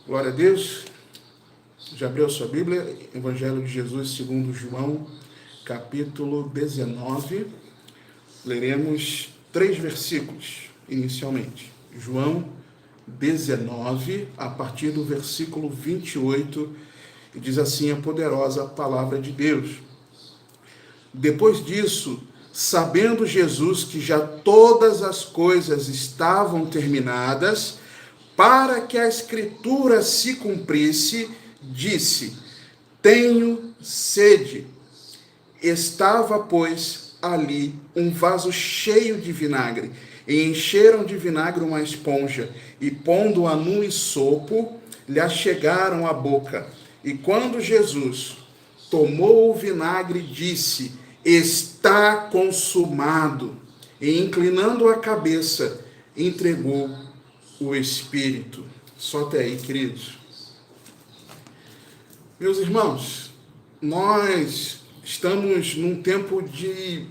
Glória a Deus. Já abriu a sua Bíblia? Evangelho de Jesus segundo João, capítulo 19. Leremos 3 versículos inicialmente. João 19, a partir do versículo 28, e diz assim a poderosa palavra de Deus. Depois disso, sabendo Jesus que já todas as coisas estavam terminadas, para que a Escritura se cumprisse, disse: tenho sede. Estava, pois, ali um vaso cheio de vinagre, e encheram de vinagre uma esponja, e pondo-a num hisopo, lhe achegaram à boca. E quando Jesus tomou o vinagre, disse: está consumado. E inclinando a cabeça, entregou o Espírito. Só até aí, queridos. Meus irmãos, nós estamos num tempo de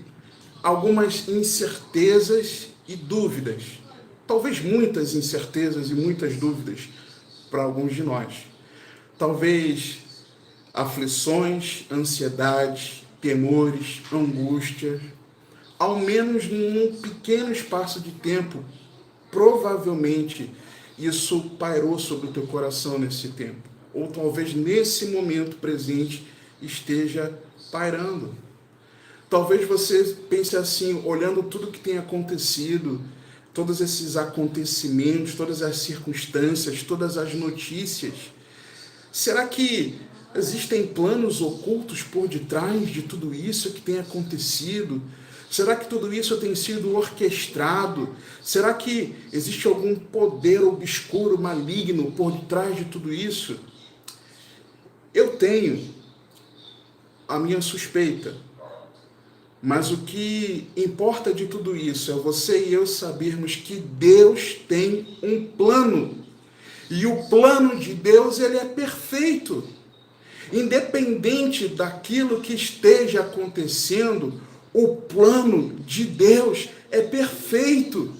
algumas incertezas e dúvidas. Talvez muitas incertezas e muitas dúvidas para alguns de nós. Talvez aflições, ansiedades, temores, angústias. Ao menos num pequeno espaço de tempo, provavelmente isso pairou sobre o teu coração nesse tempo. Ou talvez nesse momento presente esteja pairando. Talvez você pense assim, olhando tudo que tem acontecido, todos esses acontecimentos, todas as circunstâncias, todas as notícias. Será que existem planos ocultos por detrás de tudo isso que tem acontecido? Será que tudo isso tem sido orquestrado? Será que existe algum poder obscuro, maligno por detrás de tudo isso? Eu tenho a minha suspeita, mas o que importa de tudo isso é você e eu sabermos que Deus tem um plano, e o plano de Deus, ele é perfeito. Independente daquilo que esteja acontecendo, o plano de Deus é perfeito.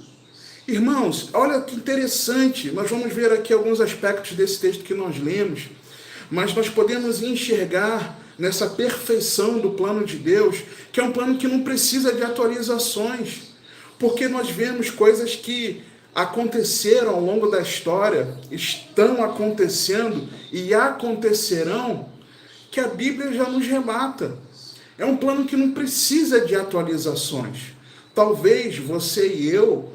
Irmãos, olha que interessante, nós vamos ver aqui alguns aspectos desse texto que nós lemos, mas nós podemos enxergar nessa perfeição do plano de Deus, que é um plano que não precisa de atualizações, porque nós vemos coisas que aconteceram ao longo da história, estão acontecendo e acontecerão, que a Bíblia já nos relata. É um plano que não precisa de atualizações. Talvez você e eu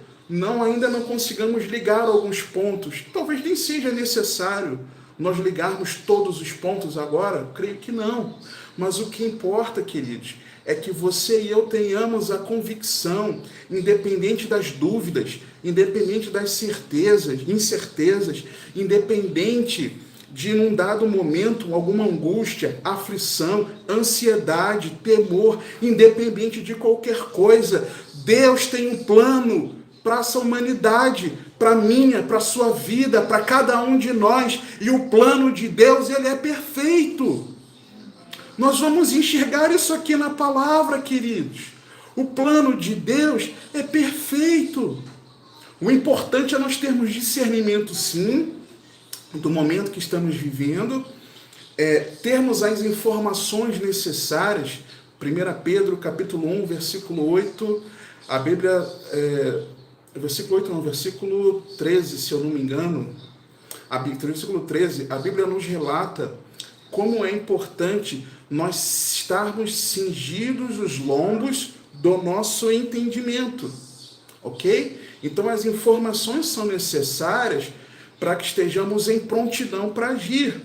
ainda não consigamos ligar alguns pontos. Talvez nem seja necessário nós ligarmos todos os pontos agora. Eu creio que não. Mas o que importa, queridos, é que você e eu tenhamos a convicção, independente das dúvidas, independente das incertezas, independente de num dado momento alguma angústia, aflição, ansiedade, temor, independente de qualquer coisa, Deus tem um plano para essa humanidade, para a minha, para a sua vida, para cada um de nós, e o plano de Deus, ele é perfeito. Nós vamos enxergar isso aqui na palavra, queridos. O plano de Deus é perfeito. O importante é nós termos discernimento, sim, do momento que estamos vivendo, termos as informações necessárias. 1 Pedro, capítulo 1, versículo 8, a Bíblia, versículo 13, se eu não me engano, versículo 13, a Bíblia nos relata como é importante nós estarmos cingidos os lombos do nosso entendimento, ok? Então as informações são necessárias para que estejamos em prontidão para agir.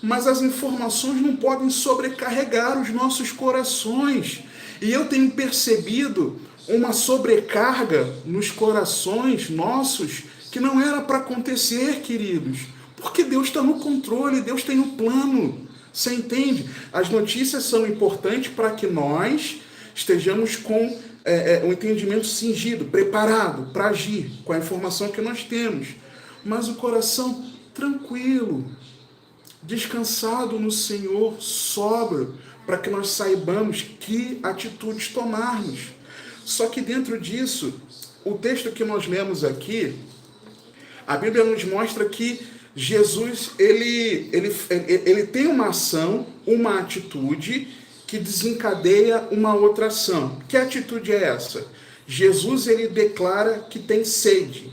Mas as informações não podem sobrecarregar os nossos corações. E eu tenho percebido uma sobrecarga nos corações nossos que não era para acontecer, queridos. Porque Deus está no controle, Deus tem um plano. Você entende? As notícias são importantes para que nós estejamos com o entendimento cingido, preparado para agir com a informação que nós temos. Mas o coração tranquilo, descansado no Senhor, sóbrio, para que nós saibamos que atitudes tomarmos. Só que dentro disso, o texto que nós lemos aqui, a Bíblia nos mostra que Jesus, ele tem uma ação, uma atitude que desencadeia uma outra ação. Que atitude é essa? Jesus, ele declara que tem sede.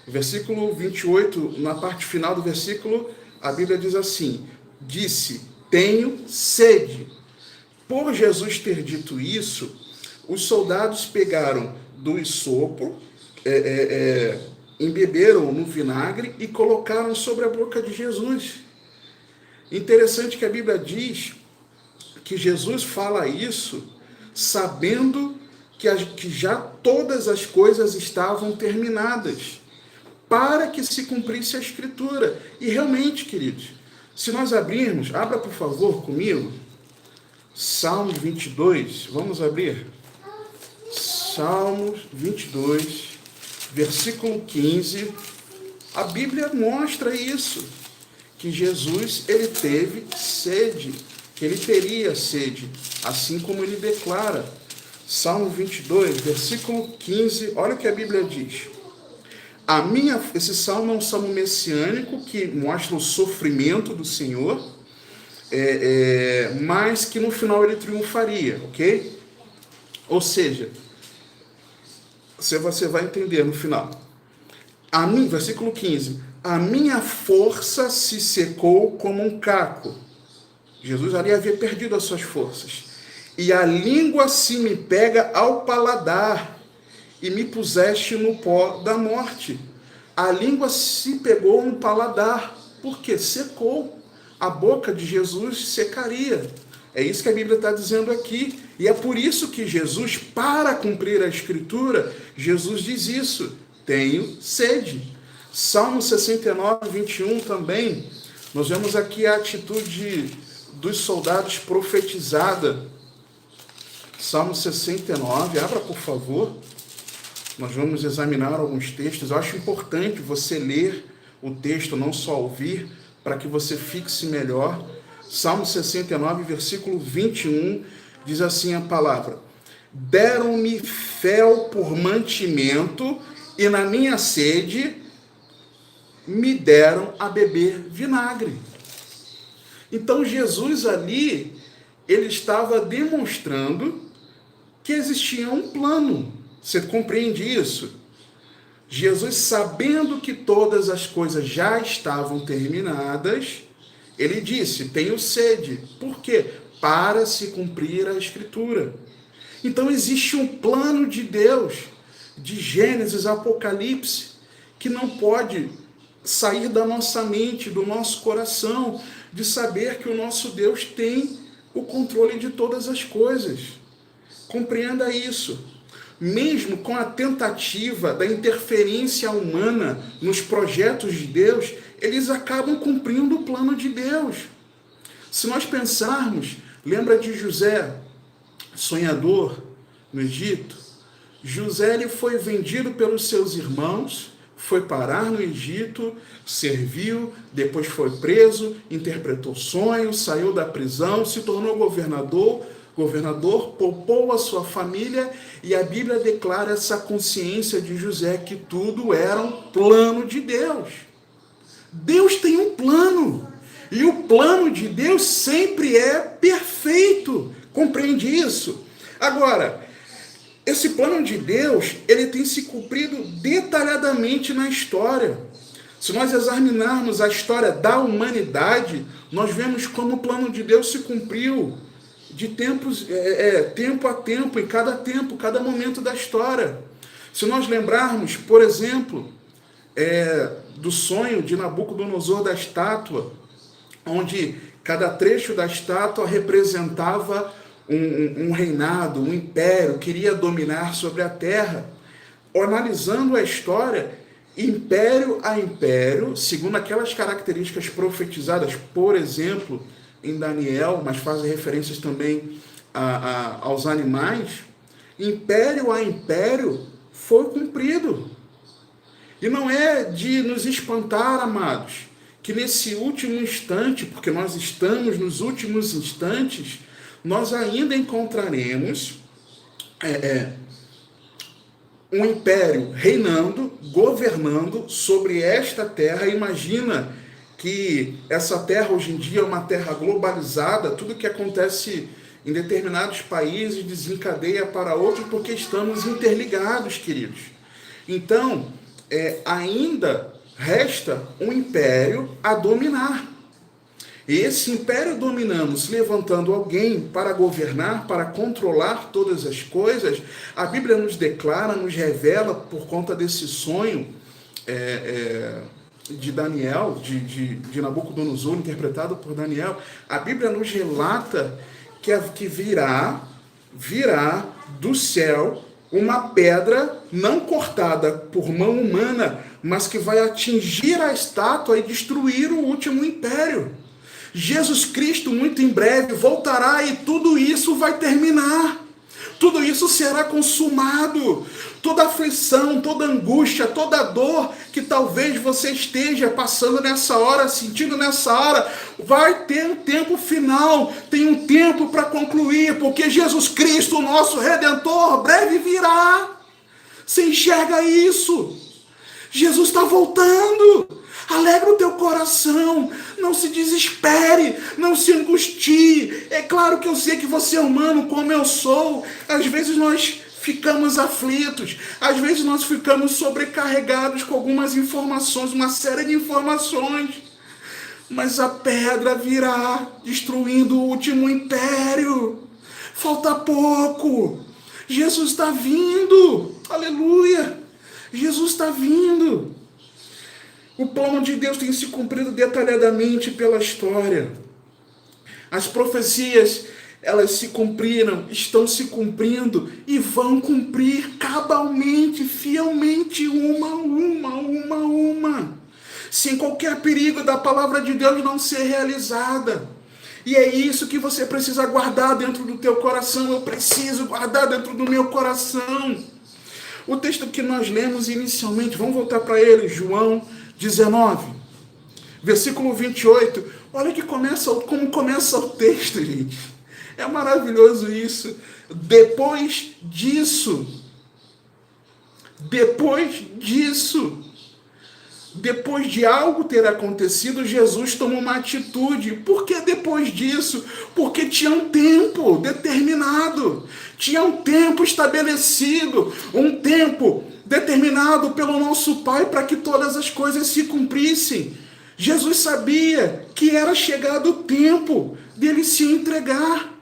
Versículo 28, na parte final do versículo, a Bíblia diz assim: disse, tenho sede. Por Jesus ter dito isso, os soldados pegaram do isopo, embeberam no vinagre e colocaram sobre a boca de Jesus. Interessante que a Bíblia diz que Jesus fala isso sabendo que já todas as coisas estavam terminadas, para que se cumprisse a Escritura. E realmente, queridos, se nós abrirmos, abra por favor comigo, Salmos 22, vamos abrir? Salmos 22, versículo 15, a Bíblia mostra isso, que Jesus, ele teve sede, que ele teria sede, assim como ele declara. Salmo 22, versículo 15, olha o que a Bíblia diz. Esse salmo é um salmo messiânico que mostra o sofrimento do Senhor, mas que no final ele triunfaria, ok? Ou seja, você vai entender no final. Versículo 15. A minha força se secou como um caco. Jesus ali havia perdido as suas forças. E a língua se me pega ao paladar, e me puseste no pó da morte. A língua se pegou no paladar, porque secou. A boca de Jesus secaria. É isso que a Bíblia está dizendo aqui. E é por isso que Jesus, para cumprir a Escritura, Jesus diz isso: tenho sede. Salmo 69, 21 também, nós vemos aqui a atitude dos soldados profetizada. Salmo 69, abra por favor. Nós vamos examinar alguns textos. Eu acho importante você ler o texto, não só ouvir, para que você fixe melhor. Salmo 69, versículo 21, diz assim a palavra: deram-me fel por mantimento, e na minha sede me deram a beber vinagre. Então Jesus ali, ele estava demonstrando que existia um plano. Você compreende isso? Jesus, sabendo que todas as coisas já estavam terminadas, ele disse, tenho sede. Por quê? Para se cumprir a Escritura. Então existe um plano de Deus, de Gênesis, Apocalipse, que não pode sair da nossa mente, do nosso coração, de saber que o nosso Deus tem o controle de todas as coisas. Compreenda isso. Mesmo com a tentativa da interferência humana nos projetos de Deus, eles acabam cumprindo o plano de Deus. Se nós pensarmos, lembra de José, sonhador no Egito? José, ele foi vendido pelos seus irmãos, foi parar no Egito, serviu, depois foi preso, interpretou sonhos, saiu da prisão, se tornou governador, poupou a sua família, e a Bíblia declara essa consciência de José que tudo era um plano de Deus. Deus tem um plano, e o plano de Deus sempre é perfeito. Compreende isso? Agora, esse plano de Deus, ele tem se cumprido detalhadamente na história. Se nós examinarmos a história da humanidade, nós vemos como o plano de Deus se cumpriu de tempo a tempo, em cada momento da história. Se nós lembrarmos, por exemplo, do sonho de Nabucodonosor da estátua, onde cada trecho da estátua representava um reinado, um império, queria dominar sobre a terra. Analisando a história, império a império, segundo aquelas características profetizadas, por exemplo, em Daniel, mas fazem referências também aos animais, império a império foi cumprido. E não é de nos espantar, amados, que nesse último instante, porque nós estamos nos últimos instantes, nós ainda encontraremos um império reinando, governando sobre esta terra. Imagina que essa terra hoje em dia é uma terra globalizada, tudo que acontece em determinados países desencadeia para outros, porque estamos interligados, queridos. Então, ainda resta um império a dominar. E esse império dominando, se levantando alguém para governar, para controlar todas as coisas, a Bíblia nos declara, nos revela, por conta desse sonho de Daniel, de Nabucodonosor, interpretado por Daniel, a Bíblia nos relata que virá do céu uma pedra não cortada por mão humana, mas que vai atingir a estátua e destruir o último império. Jesus Cristo muito em breve voltará e tudo isso vai terminar. Tudo isso será consumado. Toda aflição, toda angústia, toda dor que talvez você esteja passando nessa hora, sentindo nessa hora, vai ter um tempo final, tem um tempo para concluir, porque Jesus Cristo, nosso Redentor, breve virá. Você enxerga isso? Jesus está voltando. Alegra o teu coração, não se desespere, não se angustie. É claro que eu sei que você é humano como eu sou. Às vezes nós ficamos aflitos, às vezes nós ficamos sobrecarregados com algumas informações, uma série de informações. Mas a pedra virá, destruindo o último império. Falta pouco. Jesus está vindo. Aleluia. Jesus está vindo. O plano de Deus tem se cumprido detalhadamente pela história. As profecias, elas se cumpriram, estão se cumprindo e vão cumprir cabalmente, fielmente, uma. Sem qualquer perigo da palavra de Deus não ser realizada. E é isso que você precisa guardar dentro do teu coração. Eu preciso guardar dentro do meu coração. O texto que nós lemos inicialmente, vamos voltar para ele, João 19, versículo 28. Olha como começa o texto, gente. É maravilhoso isso. Depois de algo ter acontecido, Jesus tomou uma atitude. Por que depois disso? Porque tinha um tempo determinado, tinha um tempo estabelecido, um tempo determinado pelo nosso Pai para que todas as coisas se cumprissem. Jesus sabia que era chegado o tempo dele se entregar.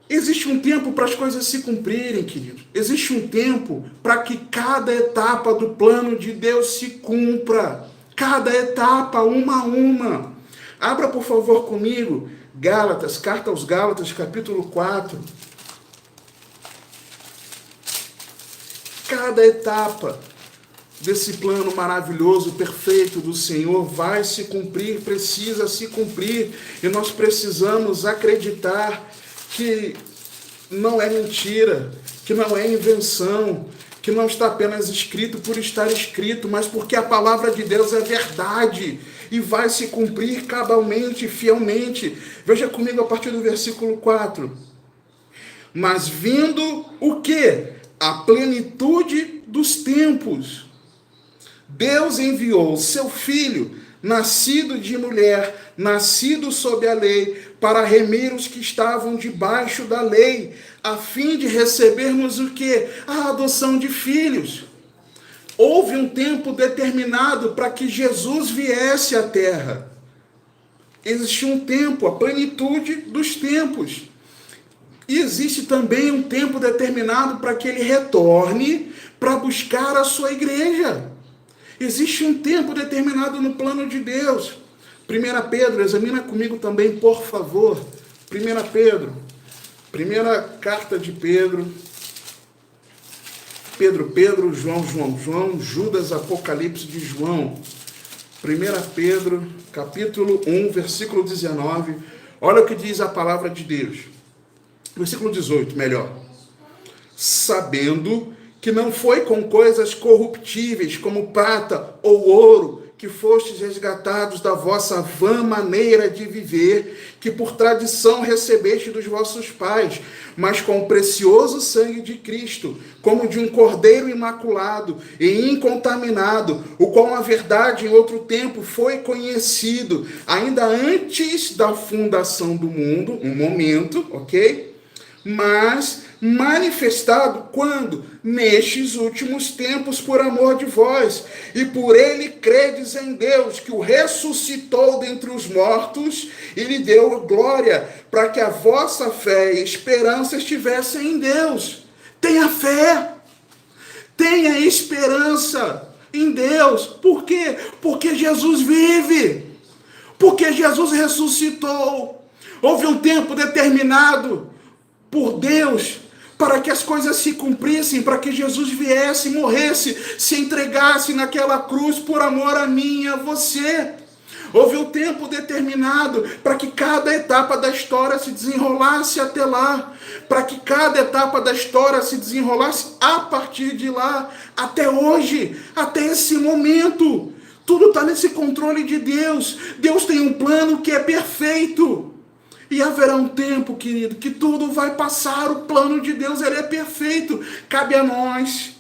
Existe um tempo para as coisas se cumprirem, querido. Existe um tempo para que cada etapa do plano de Deus se cumpra. Cada etapa, uma a uma. Abra, por favor, comigo, Gálatas, carta aos Gálatas, capítulo 4. Cada etapa desse plano maravilhoso, perfeito do Senhor vai se cumprir, precisa se cumprir. E nós precisamos acreditar que não é mentira, que não é invenção, que não está apenas escrito por estar escrito, mas porque a palavra de Deus é verdade e vai se cumprir cabalmente, fielmente. Veja comigo a partir do versículo 4. Mas vindo o quê? A plenitude dos tempos, Deus enviou seu Filho, nascido de mulher, nascido sob a lei, para remir os que estavam debaixo da lei, a fim de recebermos o quê? A adoção de filhos. Houve um tempo determinado para que Jesus viesse à terra. Existe um tempo, a plenitude dos tempos. E existe também um tempo determinado para que ele retorne para buscar a sua igreja. Existe um tempo determinado no plano de Deus. 1 Pedro, examina comigo também, por favor. 1 Pedro, primeira carta de Pedro. Pedro, João, Judas, Apocalipse de João. 1 Pedro, capítulo 1, versículo 19. Olha o que diz a palavra de Deus. Versículo 18, melhor. Sabendo que não foi com coisas corruptíveis, como prata ou ouro, que fostes resgatados da vossa vã maneira de viver, que por tradição recebeste dos vossos pais, mas com o precioso sangue de Cristo, como de um cordeiro imaculado e incontaminado, o qual a verdade em outro tempo foi conhecido, ainda antes da fundação do mundo, um momento, ok? Mas manifestado quando? Nestes últimos tempos, por amor de vós, e por ele credes em Deus, que o ressuscitou dentre os mortos e lhe deu glória, para que a vossa fé e esperança estivessem em Deus. Tenha fé, tenha esperança em Deus. Por quê? Porque Jesus vive, porque Jesus ressuscitou. Houve um tempo determinado por Deus para que as coisas se cumprissem, para que Jesus viesse, morresse, se entregasse naquela cruz por amor a mim e a você. Houve um tempo determinado para que cada etapa da história se desenrolasse até lá, para que cada etapa da história se desenrolasse a partir de lá, até hoje, até esse momento. Tudo está nesse controle de Deus. Deus tem um plano que é perfeito. E haverá um tempo, querido, que tudo vai passar. O plano de Deus, ele é perfeito. Cabe a nós,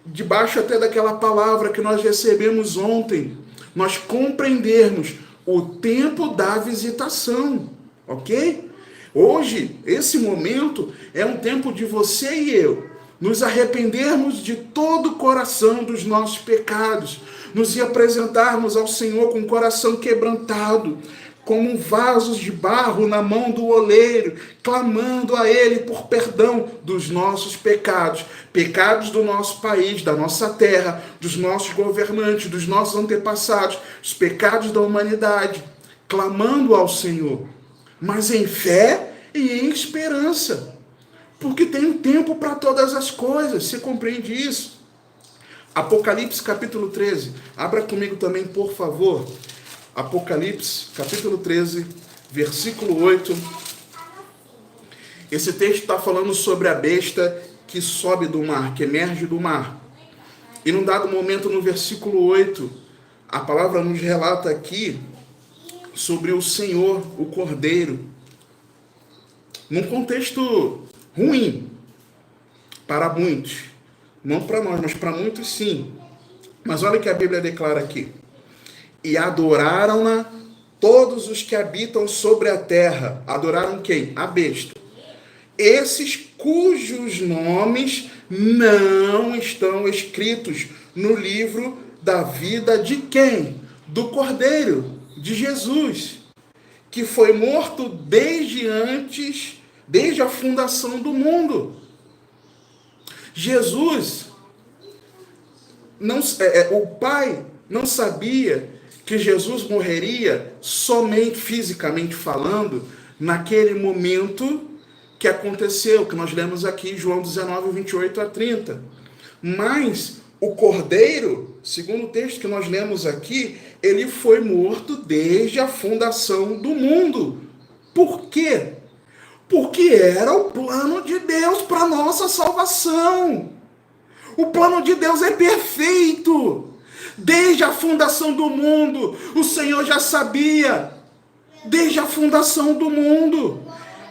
debaixo até daquela palavra que nós recebemos ontem, nós compreendermos o tempo da visitação, ok? Hoje, esse momento, é um tempo de você e eu nos arrependermos de todo o coração dos nossos pecados, nos apresentarmos ao Senhor com o coração quebrantado, como vasos de barro na mão do oleiro, clamando a Ele por perdão dos nossos pecados, pecados do nosso país, da nossa terra, dos nossos governantes, dos nossos antepassados, os pecados da humanidade, clamando ao Senhor, mas em fé e em esperança, porque tem um tempo para todas as coisas. Você compreende isso? Apocalipse capítulo 13, abra comigo também, por favor. Apocalipse, capítulo 13, versículo 8. Esse texto está falando sobre a besta que sobe do mar, que emerge do mar. E num dado momento, no versículo 8, a palavra nos relata aqui sobre o Senhor, o Cordeiro, num contexto ruim para muitos. Não para nós, mas para muitos sim. Mas olha o que a Bíblia declara aqui. E adoraram-na todos os que habitam sobre a terra. Adoraram quem? A besta. Esses cujos nomes não estão escritos no livro da vida de quem? Do Cordeiro, de Jesus, que foi morto desde a fundação do mundo. Jesus, o Pai não sabia que Jesus morreria somente fisicamente falando, naquele momento que aconteceu, que nós lemos aqui, João 19, 28 a 30. Mas o Cordeiro, segundo o texto que nós lemos aqui, ele foi morto desde a fundação do mundo. Por quê? Porque era o plano de Deus para a nossa salvação. O plano de Deus é perfeito. Desde a fundação do mundo, o Senhor já sabia. Desde a fundação do mundo.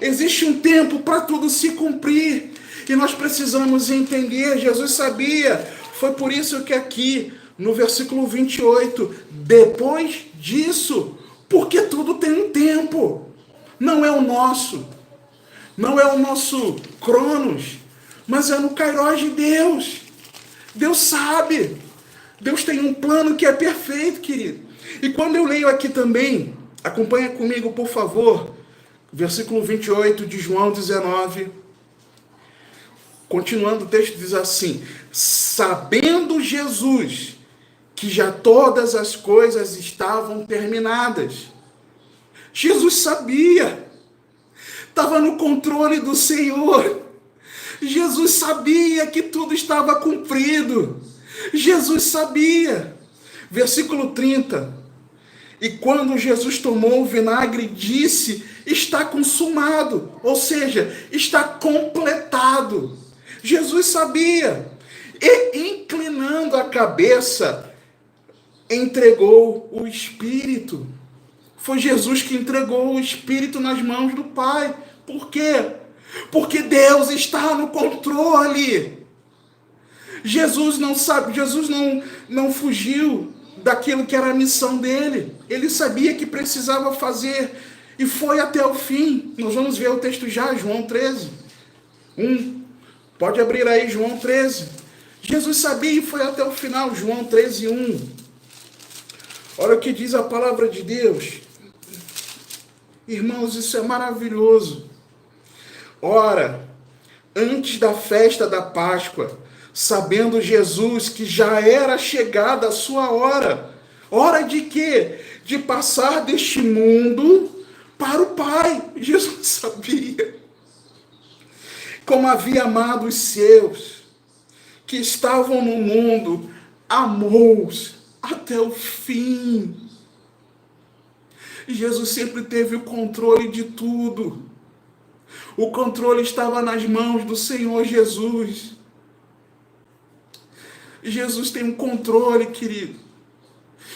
Existe um tempo para tudo se cumprir. E nós precisamos entender, Jesus sabia. Foi por isso que aqui, no versículo 28, depois disso, porque tudo tem um tempo. Não é o nosso. Não é o nosso Cronos, mas é no Kairos de Deus. Deus sabe. Deus tem um plano que é perfeito, querido. E quando eu leio aqui também, acompanha comigo, por favor, versículo 28 de João 19. Continuando, o texto diz assim: sabendo Jesus que já todas as coisas estavam terminadas. Jesus sabia. Estava no controle do Senhor. Jesus sabia que tudo estava cumprido. Jesus sabia. Versículo 30. E quando Jesus tomou o vinagre, disse: está consumado. Ou seja, está completado. Jesus sabia. E inclinando a cabeça, entregou o Espírito. Foi Jesus que entregou o Espírito nas mãos do Pai. Por quê? Porque Deus está no controle. Jesus não fugiu daquilo que era a missão dele. Ele sabia que precisava fazer e foi até o fim. Nós vamos ver o texto já, João 13. Pode abrir aí, João 13. Jesus sabia e foi até o final, João 13, 1. Olha o que diz a palavra de Deus. Irmãos, isso é maravilhoso. Ora, antes da festa da Páscoa, sabendo Jesus que já era chegada a sua hora. Hora de quê? De passar deste mundo para o Pai. Jesus sabia como havia amado os seus, que estavam no mundo, amou-os até o fim. Jesus sempre teve o controle de tudo. O controle estava nas mãos do Senhor Jesus. Jesus tem um controle, querido.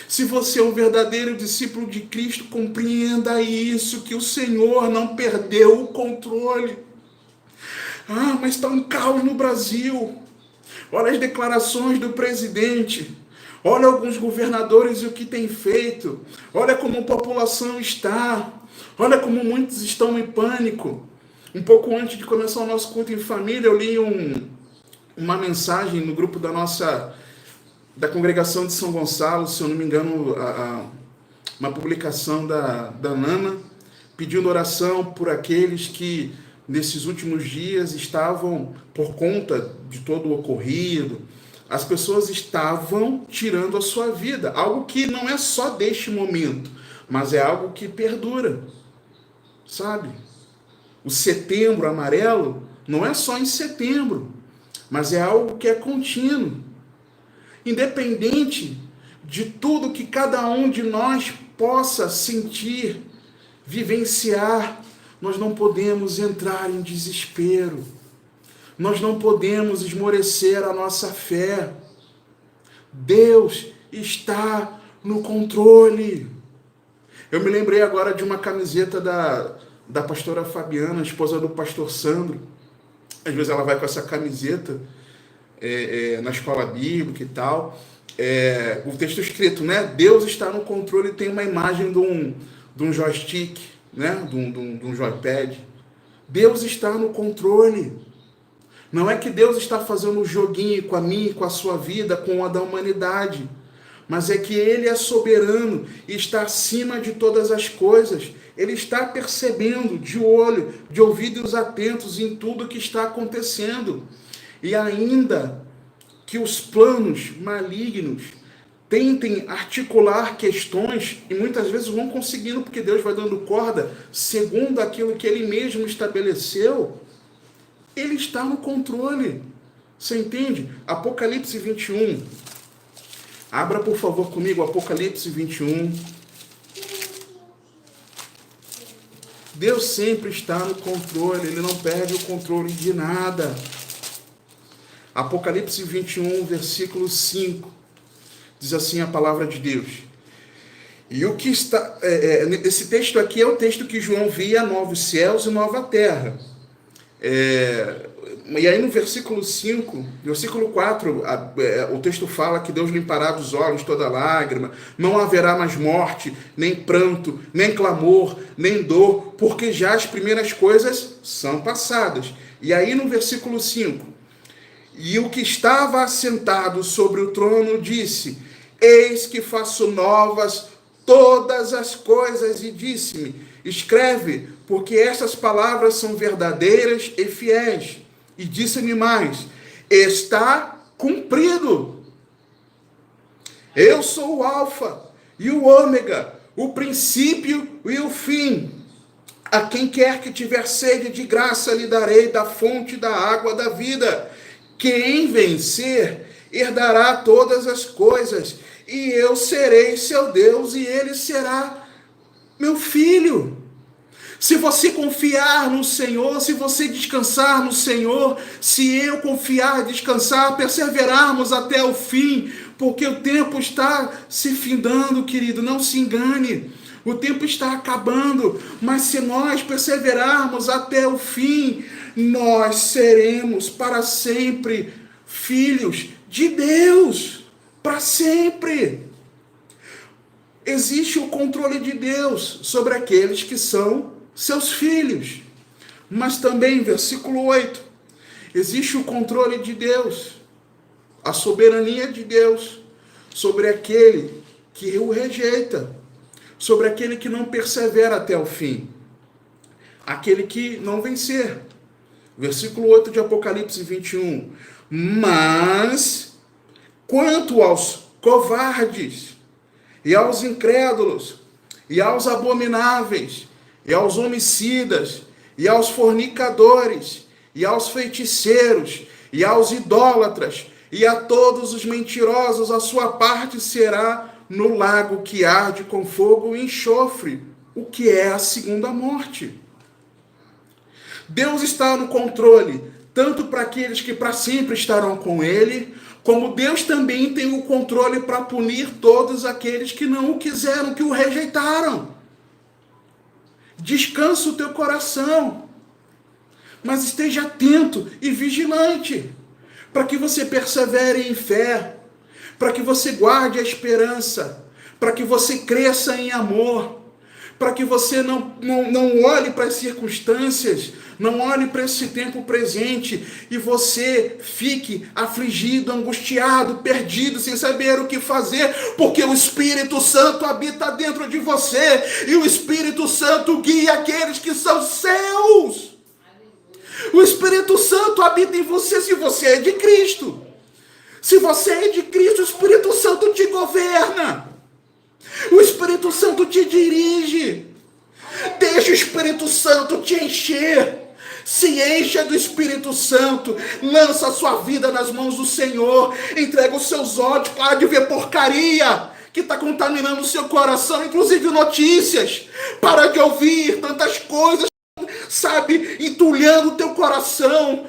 Se você é um verdadeiro discípulo de Cristo, compreenda isso, que o Senhor não perdeu o controle. Mas está um caos no Brasil. Olha as declarações do presidente. Olha alguns governadores e o que tem feito. Olha como a população está. Olha como muitos estão em pânico. Um pouco antes de começar o nosso culto em família, eu li uma mensagem no grupo da congregação de São Gonçalo, se eu não me engano, uma publicação da Nana, pedindo oração por aqueles que nesses últimos dias estavam, por conta de todo o ocorrido, as pessoas estavam tirando a sua vida, algo que não é só deste momento, mas é algo que perdura, sabe? O Setembro Amarelo não é só em setembro, mas é algo que é contínuo. Independente de tudo que cada um de nós possa sentir, vivenciar, nós não podemos entrar em desespero. Nós não podemos esmorecer a nossa fé. Deus está no controle. Eu me lembrei agora de uma camiseta da pastora Fabiana, esposa do pastor Sandro. Às vezes ela vai com essa camiseta na escola bíblica e tal. O texto escrito, né? Deus está no controle, tem uma imagem de um joystick, né? de um joypad. Deus está no controle. Não é que Deus está fazendo um joguinho com a minha, com a sua vida, com a da humanidade. Mas é que Ele é soberano e está acima de todas as coisas. Ele está percebendo de olho, de ouvidos atentos em tudo que está acontecendo. E ainda que os planos malignos tentem articular questões, e muitas vezes vão conseguindo, porque Deus vai dando corda, segundo aquilo que Ele mesmo estabeleceu, Ele está no controle. Você entende? Apocalipse 21. Abra, por favor, comigo, Apocalipse 21. Deus sempre está no controle, Ele não perde o controle de nada. Apocalipse 21, versículo 5. Diz assim a palavra de Deus. E o que está... esse texto aqui é o texto que João via novos céus e nova terra. E aí no versículo 5, versículo 4, o texto fala que Deus limpará dos olhos toda lágrima, não haverá mais morte, nem pranto, nem clamor, nem dor, porque já as primeiras coisas são passadas. E aí no versículo 5, e o que estava assentado sobre o trono disse, eis que faço novas todas as coisas, e disse-me, escreve, porque estas palavras são verdadeiras e fiéis. E disse-me mais, está cumprido. Eu sou o Alfa e o Ômega, o princípio e o fim. A quem quer que tiver sede de graça lhe darei da fonte da água da vida. Quem vencer herdará todas as coisas, e eu serei seu Deus e ele será meu filho. Se você confiar no Senhor, se você descansar no Senhor, se eu confiar, descansar, perseverarmos até o fim, porque o tempo está se findando, querido, não se engane. O tempo está acabando, mas se nós perseverarmos até o fim, nós seremos para sempre filhos de Deus, para sempre. Existe o controle de Deus sobre aqueles que são seus filhos. Mas também, versículo 8, existe o controle de Deus, a soberania de Deus sobre aquele que o rejeita, sobre aquele que não persevera até o fim, aquele que não vencer. Versículo 8 de Apocalipse 21. Mas, quanto aos covardes, e aos incrédulos, e aos abomináveis, e aos homicidas, e aos fornicadores, e aos feiticeiros, e aos idólatras, e a todos os mentirosos, a sua parte será no lago que arde com fogo e enxofre, o que é a segunda morte. Deus está no controle, tanto para aqueles que para sempre estarão com Ele, como Deus também tem o controle para punir todos aqueles que não o quiseram, que o rejeitaram. Descansa o teu coração, mas esteja atento e vigilante, para que você persevere em fé, para que você guarde a esperança, para que você cresça em amor, para que você não olhe para as circunstâncias, não olhe para esse tempo presente e você fique afligido, angustiado, perdido, sem saber o que fazer, porque o Espírito Santo habita dentro de você e o Espírito Santo guia aqueles que são seus. O Espírito Santo habita em você se você é de Cristo. Se você é de Cristo, o Espírito Santo te governa. O Espírito Santo te dirige. Deixa o Espírito Santo te encher. Se encha do Espírito Santo. Lança a sua vida nas mãos do Senhor. Entrega os seus olhos. Para de ver porcaria que está contaminando o seu coração, inclusive notícias. Para de ouvir tantas coisas, sabe, entulhando o teu coração.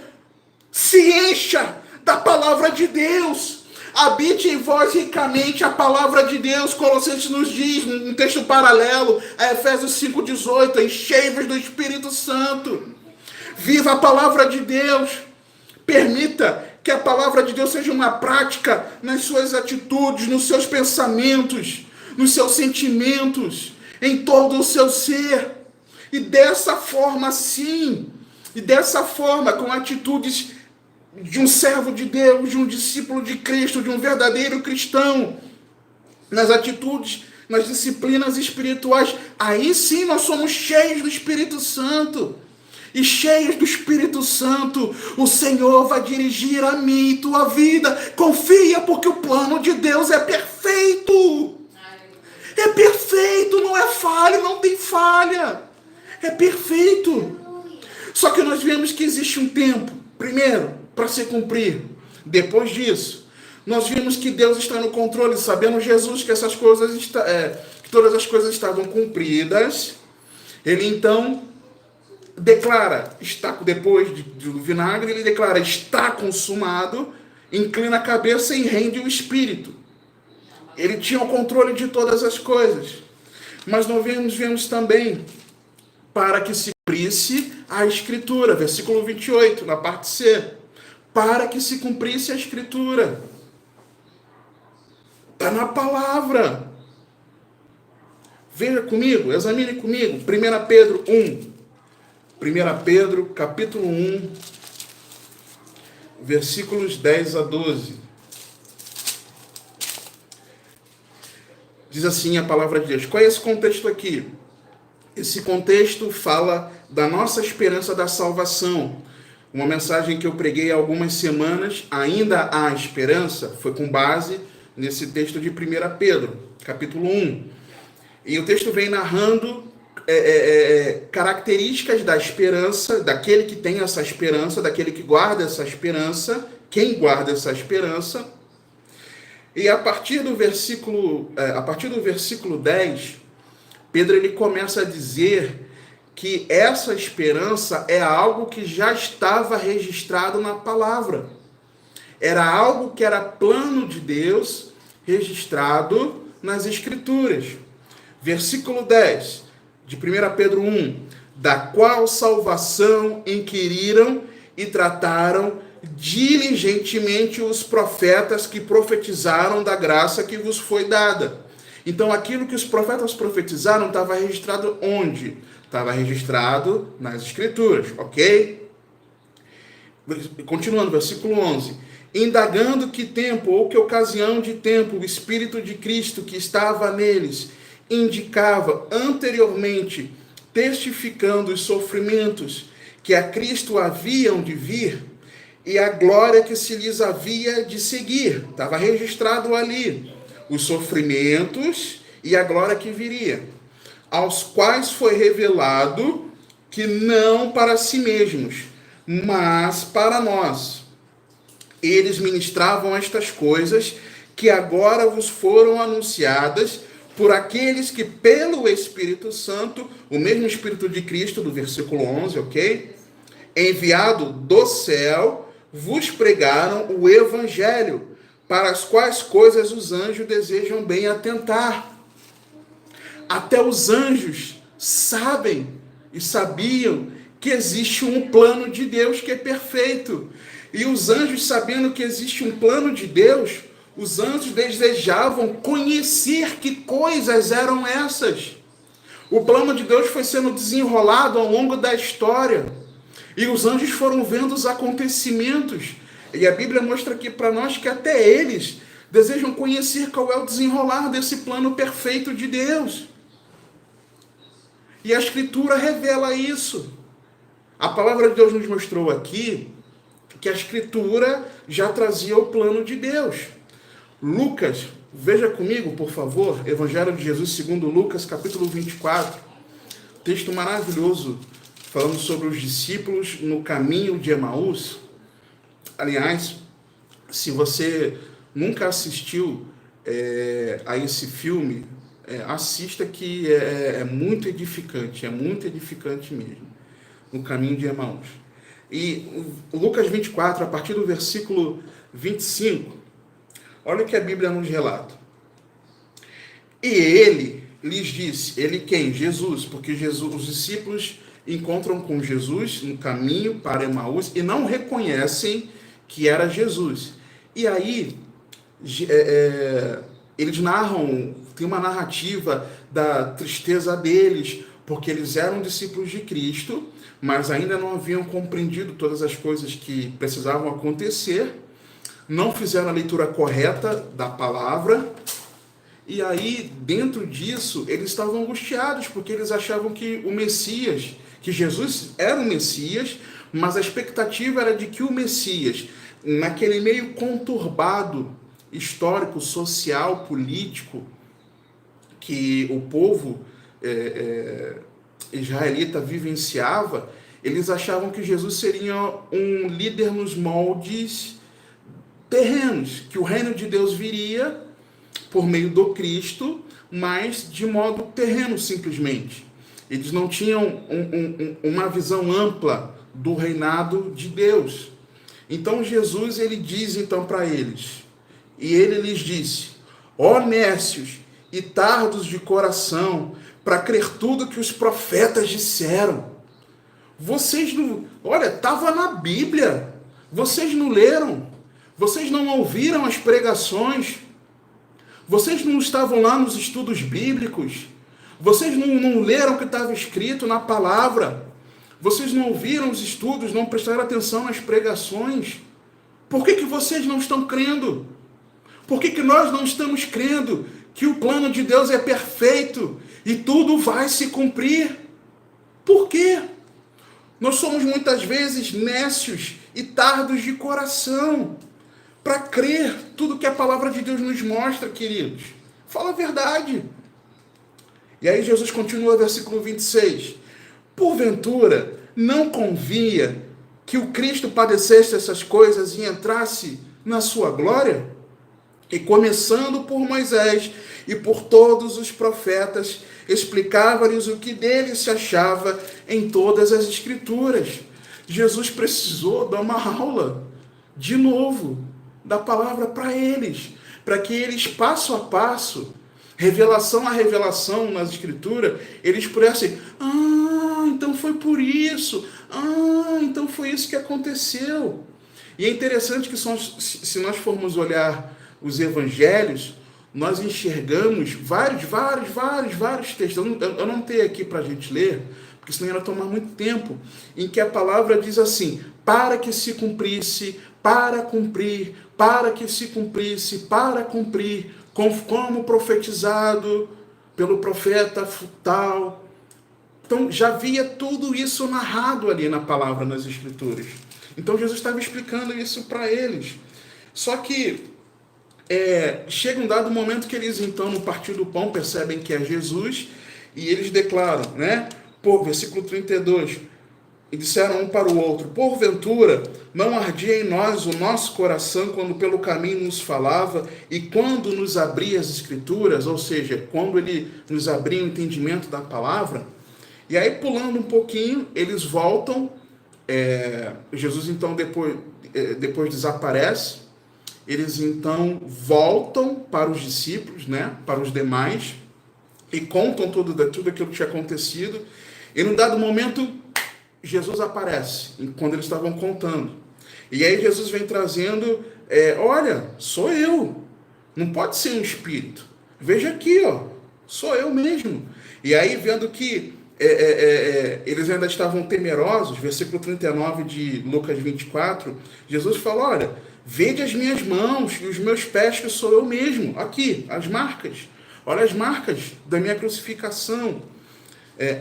Se encha da palavra de Deus. Habite em vós ricamente a palavra de Deus. Colossenses nos diz, um texto paralelo a Efésios 5,18, enchei-vos do Espírito Santo. Viva a palavra de Deus. Permita que a palavra de Deus seja uma prática nas suas atitudes, nos seus pensamentos, nos seus sentimentos, em todo o seu ser. E dessa forma, sim, e dessa forma, com atitudes de um servo de Deus, de um discípulo de Cristo, de um verdadeiro cristão, nas atitudes, nas disciplinas espirituais, aí sim nós somos cheios do Espírito Santo. E cheios do Espírito Santo, o Senhor vai dirigir a mim e tua vida. Confia, porque o plano de Deus é perfeito. É perfeito, não é falha, não tem falha. É perfeito. Só que nós vemos que existe um tempo, primeiro, para se cumprir. Depois disso, nós vimos que Deus está no controle, sabendo Jesus que essas coisas que todas as coisas estavam cumpridas. Ele então declara, depois do vinagre, ele declara, está consumado, inclina a cabeça e rende o espírito. Ele tinha o controle de todas as coisas. Mas nós vemos também, para que se cumprisse a Escritura, versículo 28, na parte C, para que se cumprisse a Escritura. Está na palavra. Veja comigo, examine comigo, 1 Pedro 1. 1 Pedro, capítulo 1, versículos 10 a 12. Diz assim a palavra de Deus. Qual é esse contexto aqui? Esse contexto fala da nossa esperança da salvação. Uma mensagem que eu preguei há algumas semanas, ainda há esperança, foi com base nesse texto de 1 Pedro, capítulo 1. E o texto vem narrando características da esperança, daquele que tem essa esperança, daquele que guarda essa esperança, quem guarda essa esperança. E a partir do versículo 10, Pedro ele começa a dizer que essa esperança é algo que já estava registrado na palavra. Era algo que era plano de Deus, registrado nas Escrituras. Versículo 10 de 1 Pedro 1, da qual salvação inquiriram e trataram diligentemente os profetas que profetizaram da graça que vos foi dada. Então, aquilo que os profetas profetizaram estava registrado onde? Estava registrado nas Escrituras, ok? Continuando, versículo 11. Indagando que tempo ou que ocasião de tempo o Espírito de Cristo que estava neles indicava anteriormente, testificando os sofrimentos que a Cristo haviam de vir e a glória que se lhes havia de seguir. Estava registrado ali os sofrimentos e a glória que viria, aos quais foi revelado que não para si mesmos, mas para nós. Eles ministravam estas coisas que agora vos foram anunciadas por aqueles que pelo Espírito Santo, o mesmo Espírito de Cristo, do versículo 11, ok? Enviado do céu, vos pregaram o Evangelho, para as quais coisas os anjos desejam bem atentar. Até os anjos sabem e sabiam que existe um plano de Deus que é perfeito. E os anjos, sabendo que existe um plano de Deus, os anjos desejavam conhecer que coisas eram essas. O plano de Deus foi sendo desenrolado ao longo da história. E os anjos foram vendo os acontecimentos. E a Bíblia mostra aqui para nós que até eles desejam conhecer qual é o desenrolar desse plano perfeito de Deus. E a Escritura revela isso. A palavra de Deus nos mostrou aqui que a Escritura já trazia o plano de Deus. Lucas, veja comigo, por favor, Evangelho de Jesus segundo Lucas, capítulo 24. Texto maravilhoso, falando sobre os discípulos no caminho de Emaús. Aliás, se você nunca assistiu a esse filme, assista, que é muito edificante mesmo, no caminho de Emaús. E Lucas 24, a partir do versículo 25, olha o que a Bíblia nos relata. E ele lhes disse, ele quem? Jesus, porque Jesus, os discípulos encontram com Jesus no caminho para Emaús e não reconhecem que era Jesus. E aí, eles narram, tem uma narrativa da tristeza deles, porque eles eram discípulos de Cristo, mas ainda não haviam compreendido todas as coisas que precisavam acontecer, não fizeram a leitura correta da palavra, e aí, dentro disso, eles estavam angustiados, porque eles achavam que o Messias, que Jesus era o Messias, mas a expectativa era de que o Messias, naquele meio conturbado, histórico, social, político, que o povo israelita vivenciava, eles achavam que Jesus seria um líder nos moldes terrenos, que o reino de Deus viria por meio do Cristo, mas de modo terreno simplesmente. Eles não tinham uma visão ampla do reinado de Deus. Então Jesus, ele diz então para eles, e ele lhes disse, ó nécios e tardos de coração, para crer tudo que os profetas disseram. Vocês não... Olha, estava na Bíblia. Vocês não leram. Vocês não ouviram as pregações. Vocês não estavam lá nos estudos bíblicos. Vocês não leram o que estava escrito na palavra. Vocês não ouviram os estudos, não prestaram atenção nas pregações. Por que vocês não estão crendo? Por que nós não estamos crendo que o plano de Deus é perfeito e tudo vai se cumprir? Por quê? Nós somos muitas vezes nécios e tardos de coração para crer tudo que a palavra de Deus nos mostra, queridos. Fala a verdade. E aí Jesus continua, versículo 26. Porventura, não convinha que o Cristo padecesse essas coisas e entrasse na sua glória? E começando por Moisés e por todos os profetas, explicava-lhes o que dele se achava em todas as Escrituras. Jesus precisou dar uma aula, de novo, da palavra para eles, para que eles, passo a passo, revelação a revelação nas Escrituras, eles pudessem, então foi por isso, então foi isso que aconteceu. E é interessante que se nós formos olhar os evangelhos, nós enxergamos vários textos. Eu não tenho aqui para a gente ler, porque senão ia tomar muito tempo, em que a palavra diz assim, para que se cumprisse, para cumprir, para que se cumprisse, para cumprir, como profetizado pelo profeta tal. Então já havia tudo isso narrado ali na palavra, nas Escrituras. Então Jesus estava explicando isso para eles. Só que chega um dado momento que eles então, no partir do pão, percebem que é Jesus, e eles declaram, versículo 32, e disseram um para o outro, porventura, não ardia em nós o nosso coração quando pelo caminho nos falava e quando nos abria as Escrituras, ou seja, quando ele nos abria o entendimento da palavra. E aí, pulando um pouquinho, eles voltam, Jesus então depois desaparece, eles então voltam para os discípulos, para os demais, e contam tudo aquilo que tinha acontecido, e num dado momento, Jesus aparece, quando eles estavam contando. E aí Jesus vem trazendo, olha, sou eu, não pode ser um espírito. Veja aqui, sou eu mesmo. E aí, vendo que eles ainda estavam temerosos, versículo 39 de Lucas 24, Jesus fala, olha, vede as minhas mãos e os meus pés, que sou eu mesmo. Aqui, as marcas. Olha as marcas da minha crucificação.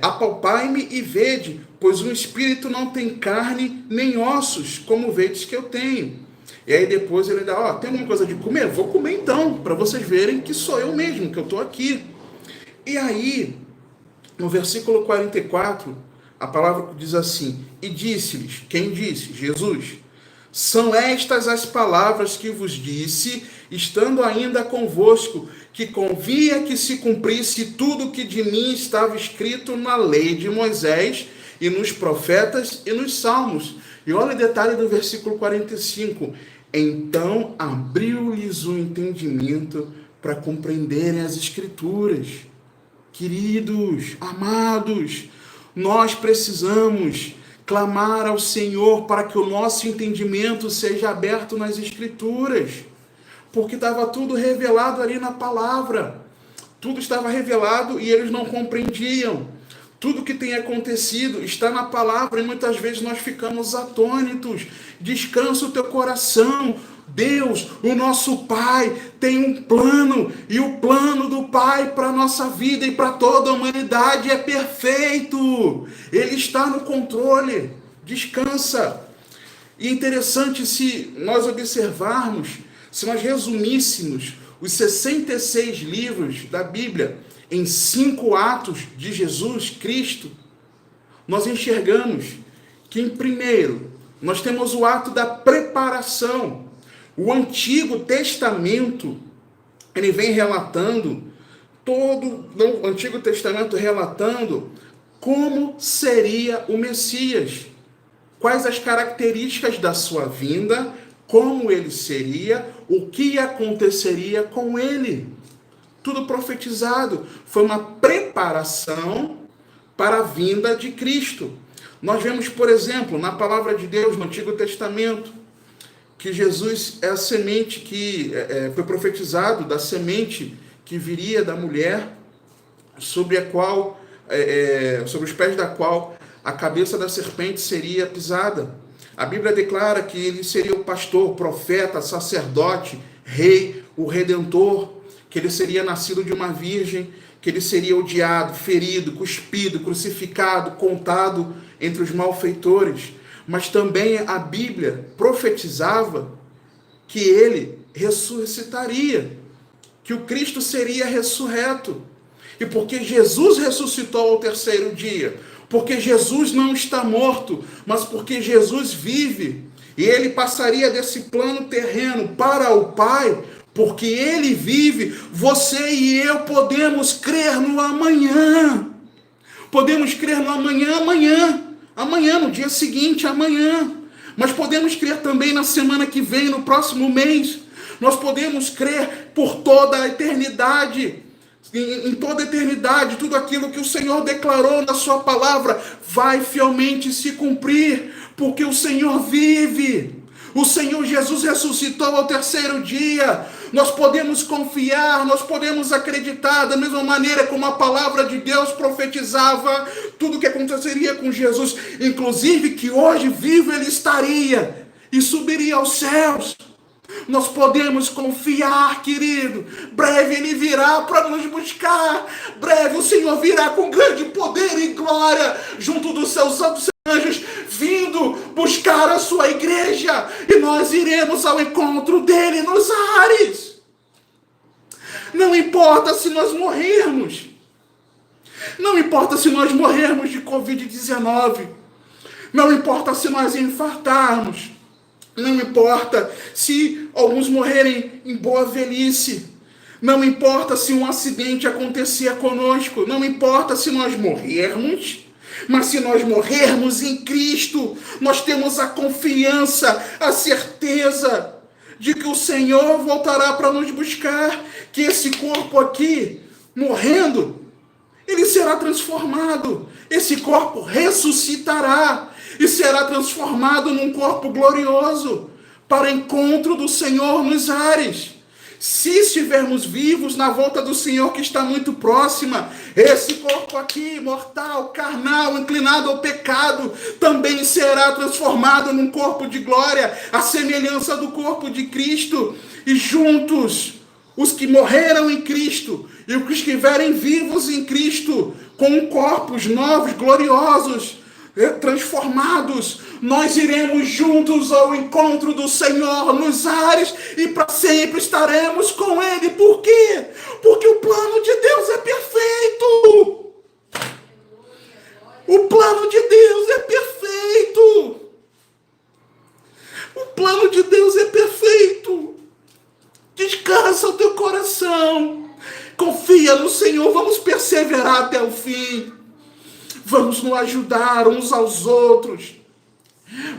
Apalpai-me e vede, pois um espírito não tem carne nem ossos, como vedes que eu tenho. E aí depois ele dá, tem alguma coisa de comer? Vou comer então, para vocês verem que sou eu mesmo, que eu estou aqui. E aí, no versículo 44, a palavra diz assim, e disse-lhes, quem disse? Jesus. São estas as palavras que vos disse, estando ainda convosco, que convia que se cumprisse tudo que de mim estava escrito na lei de Moisés, e nos profetas e nos salmos. E olha o detalhe do versículo 45. Então abriu-lhes o entendimento para compreenderem as Escrituras. Queridos, amados, nós precisamos clamar ao Senhor para que o nosso entendimento seja aberto nas Escrituras, porque estava tudo revelado ali na palavra, tudo estava revelado e eles não compreendiam. Tudo que tem acontecido está na palavra e muitas vezes nós ficamos atônitos. Descansa o teu coração. Deus, o nosso Pai, tem um plano, e o plano do Pai para a nossa vida e para toda a humanidade é perfeito. Ele está no controle. Descansa. E é interessante, se nós observarmos, se nós resumíssemos os 66 livros da Bíblia em 5 atos de Jesus Cristo, nós enxergamos que, em primeiro, nós temos o ato da preparação. O Antigo Testamento, ele vem relatando, o Antigo Testamento relatando como seria o Messias, quais as características da sua vinda, como ele seria, o que aconteceria com ele. Tudo profetizado. Foi uma preparação para a vinda de Cristo. Nós vemos, por exemplo, na palavra de Deus, no Antigo Testamento, que Jesus é a semente que foi profetizado, da semente que viria da mulher, sobre os pés da qual a cabeça da serpente seria pisada. A Bíblia declara que ele seria o pastor, profeta, sacerdote, rei, o redentor, que ele seria nascido de uma virgem, que ele seria odiado, ferido, cuspido, crucificado, contado entre os malfeitores. Mas também a Bíblia profetizava que ele ressuscitaria, que o Cristo seria ressurreto. E porque Jesus ressuscitou ao terceiro dia, porque Jesus não está morto, mas porque Jesus vive, e ele passaria desse plano terreno para o Pai, porque ele vive, você e eu podemos crer no amanhã. Podemos crer no amanhã, no dia seguinte, amanhã. Mas podemos crer também na semana que vem, no próximo mês. Nós podemos crer por toda a eternidade. Em toda a eternidade, tudo aquilo que o Senhor declarou na sua palavra vai fielmente se cumprir, porque o Senhor vive. O Senhor Jesus ressuscitou ao terceiro dia. Nós podemos confiar, nós podemos acreditar, da mesma maneira como a palavra de Deus profetizava tudo o que aconteceria com Jesus, inclusive que hoje vivo ele estaria e subiria aos céus. Nós podemos confiar, querido. Breve ele virá para nos buscar. Breve o Senhor virá com grande poder e glória junto dos seus santos anjos, vindo buscar a sua igreja, e nós iremos ao encontro dele nos ares. Não importa se nós morrermos. Não importa se nós morrermos de Covid-19. Não importa se nós infartarmos. Não importa se alguns morrerem em boa velhice. Não importa se um acidente acontecer conosco. Não importa se nós morrermos. Mas se nós morrermos em Cristo, nós temos a confiança, a certeza de que o Senhor voltará para nos buscar. Que esse corpo aqui, morrendo, ele será transformado. Esse corpo ressuscitará e será transformado num corpo glorioso para encontro do Senhor nos ares. Se estivermos vivos na volta do Senhor que está muito próxima, esse corpo aqui, mortal, carnal, inclinado ao pecado, também será transformado num corpo de glória, à semelhança do corpo de Cristo. E juntos, os que morreram em Cristo e os que estiverem vivos em Cristo, com corpos novos, gloriosos, transformados, nós iremos juntos ao encontro do Senhor nos ares e para sempre estaremos com Ele. Por quê? Porque o plano de Deus é perfeito. O plano de Deus é perfeito. O plano de Deus é perfeito. Descansa o teu coração. Confia no Senhor. Vamos perseverar até o fim. Vamos nos ajudar uns aos outros.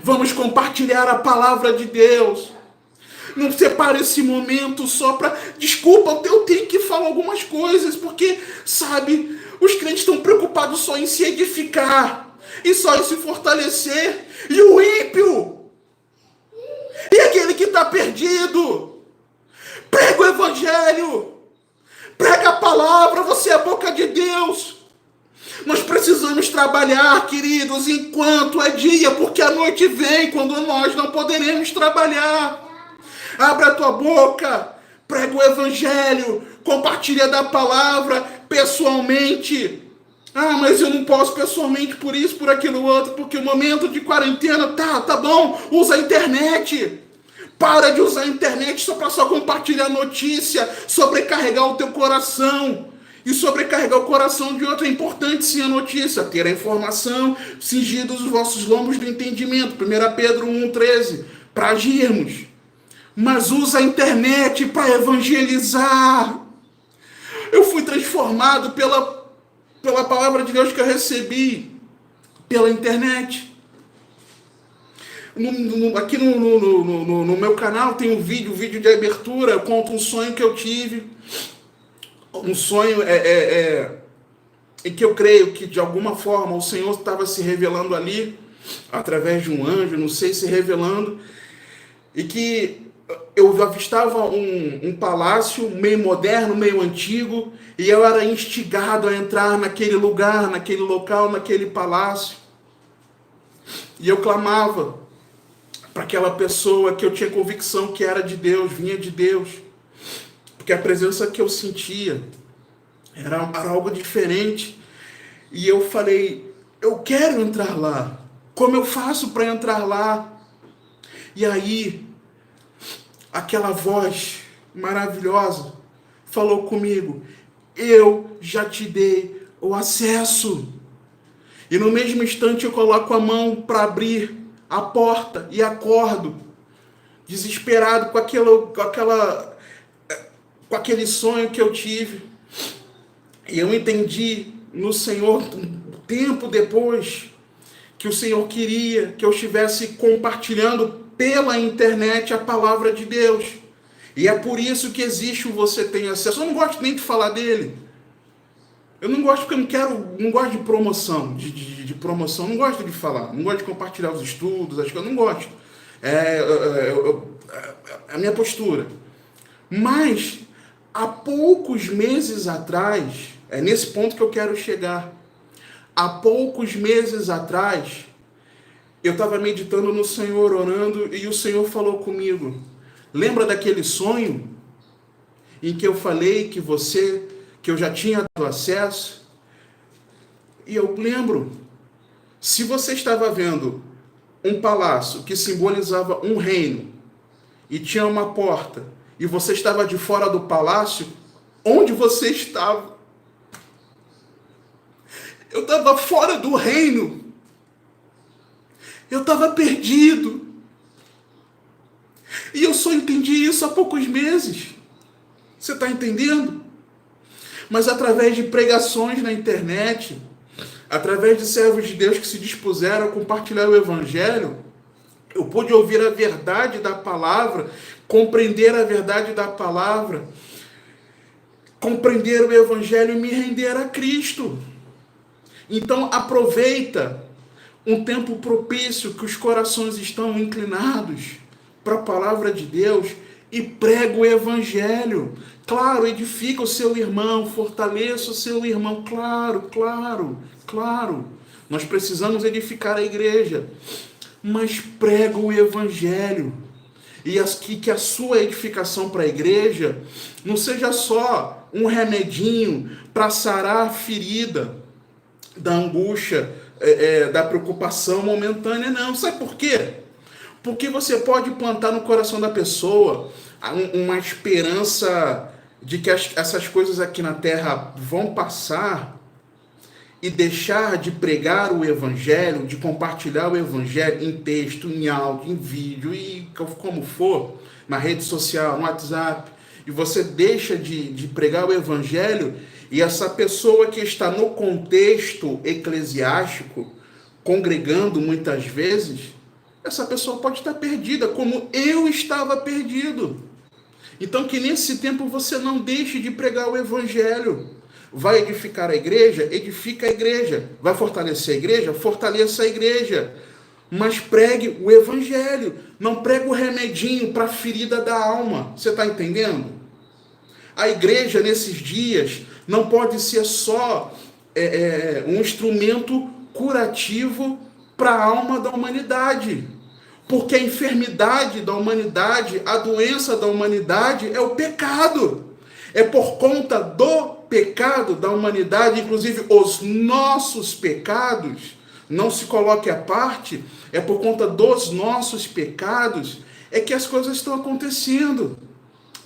Vamos compartilhar a palavra de Deus. Não separe esse momento só para... Desculpa, eu tenho que falar algumas coisas, porque, sabe, os crentes estão preocupados só em se edificar e só em se fortalecer. E o ímpio? E aquele que está perdido? Prega o evangelho. Prega a palavra, você é a boca de Deus. Nós precisamos trabalhar, queridos, enquanto é dia, porque a noite vem quando nós não poderemos trabalhar. Abra a tua boca, prega o evangelho, compartilha da palavra pessoalmente. Ah, mas eu não posso pessoalmente por isso, por aquilo outro, porque o momento de quarentena, tá bom, usa a internet. Para de usar a internet só para compartilhar notícia, sobrecarregar o teu coração. E sobrecarregar o coração de outro. É importante sim a notícia, ter a informação, cingidos os vossos lombos do entendimento. 1 Pedro 1,13, para agirmos. Mas usa a internet para evangelizar. Eu fui transformado pela palavra de Deus que eu recebi pela internet. Aqui no meu canal tem um vídeo de abertura. Eu conto um sonho que eu tive. Um sonho em que eu creio que de alguma forma o Senhor estava se revelando ali, através de um anjo, não sei, se revelando, e que eu avistava um palácio meio moderno, meio antigo, e eu era instigado a entrar naquele lugar, naquele local, naquele palácio, e eu clamava para aquela pessoa que eu tinha convicção que era de Deus, vinha de Deus, porque a presença que eu sentia era algo diferente. E eu falei, eu quero entrar lá. Como eu faço para entrar lá? E aí, aquela voz maravilhosa falou comigo, eu já te dei o acesso. E no mesmo instante eu coloco a mão para abrir a porta e acordo, desesperado com aquele sonho que eu tive. E eu entendi no Senhor, um tempo depois, que o Senhor queria que eu estivesse compartilhando pela internet a palavra de Deus. E é por isso que existe o Você Tem Acesso. Eu não gosto nem de falar dele. Eu não gosto porque eu não gosto de promoção, de promoção, não gosto de falar, não gosto de compartilhar os estudos, acho que eu não gosto. É a minha postura. Mas, há poucos meses atrás, é nesse ponto que eu quero chegar. Há poucos meses atrás, eu estava meditando no Senhor, orando, e o Senhor falou comigo. Lembra daquele sonho em que eu falei que eu já tinha dado acesso? E eu lembro, se você estava vendo um palácio que simbolizava um reino e tinha uma porta, e você estava de fora do palácio, onde você estava? Eu estava fora do reino. Eu estava perdido. E eu só entendi isso há poucos meses. Você está entendendo? Mas através de pregações na internet, através de servos de Deus que se dispuseram a compartilhar o Evangelho, eu pude ouvir a verdade da palavra, compreender a verdade da palavra, compreender o Evangelho e me render a Cristo. Então aproveita um tempo propício que os corações estão inclinados para a palavra de Deus e prega o Evangelho. Claro, edifica o seu irmão, fortaleça o seu irmão. Claro. Nós precisamos edificar a igreja. Mas prega o Evangelho. E que a sua edificação para a igreja não seja só um remedinho para sarar a ferida da angústia, da preocupação momentânea, não. Sabe por quê? Porque você pode plantar no coração da pessoa uma esperança de que essas coisas aqui na terra vão passar e deixar de pregar o Evangelho, de compartilhar o Evangelho em texto, em áudio, em vídeo e como for, na rede social, no WhatsApp, e você deixa de pregar o Evangelho, e essa pessoa que está no contexto eclesiástico, congregando muitas vezes, essa pessoa pode estar perdida, como eu estava perdido. Então que nesse tempo você não deixe de pregar o Evangelho. Vai edificar a igreja? Edifica a igreja. Vai fortalecer a igreja? Fortaleça a igreja. Mas pregue o Evangelho. Não pregue o remedinho para a ferida da alma. Você está entendendo? A igreja nesses dias não pode ser só um instrumento curativo para a alma da humanidade. Porque a enfermidade da humanidade, a doença da humanidade é o pecado. É por conta do pecado da humanidade, inclusive os nossos pecados, não se coloque à parte, é por conta dos nossos pecados, é que as coisas estão acontecendo.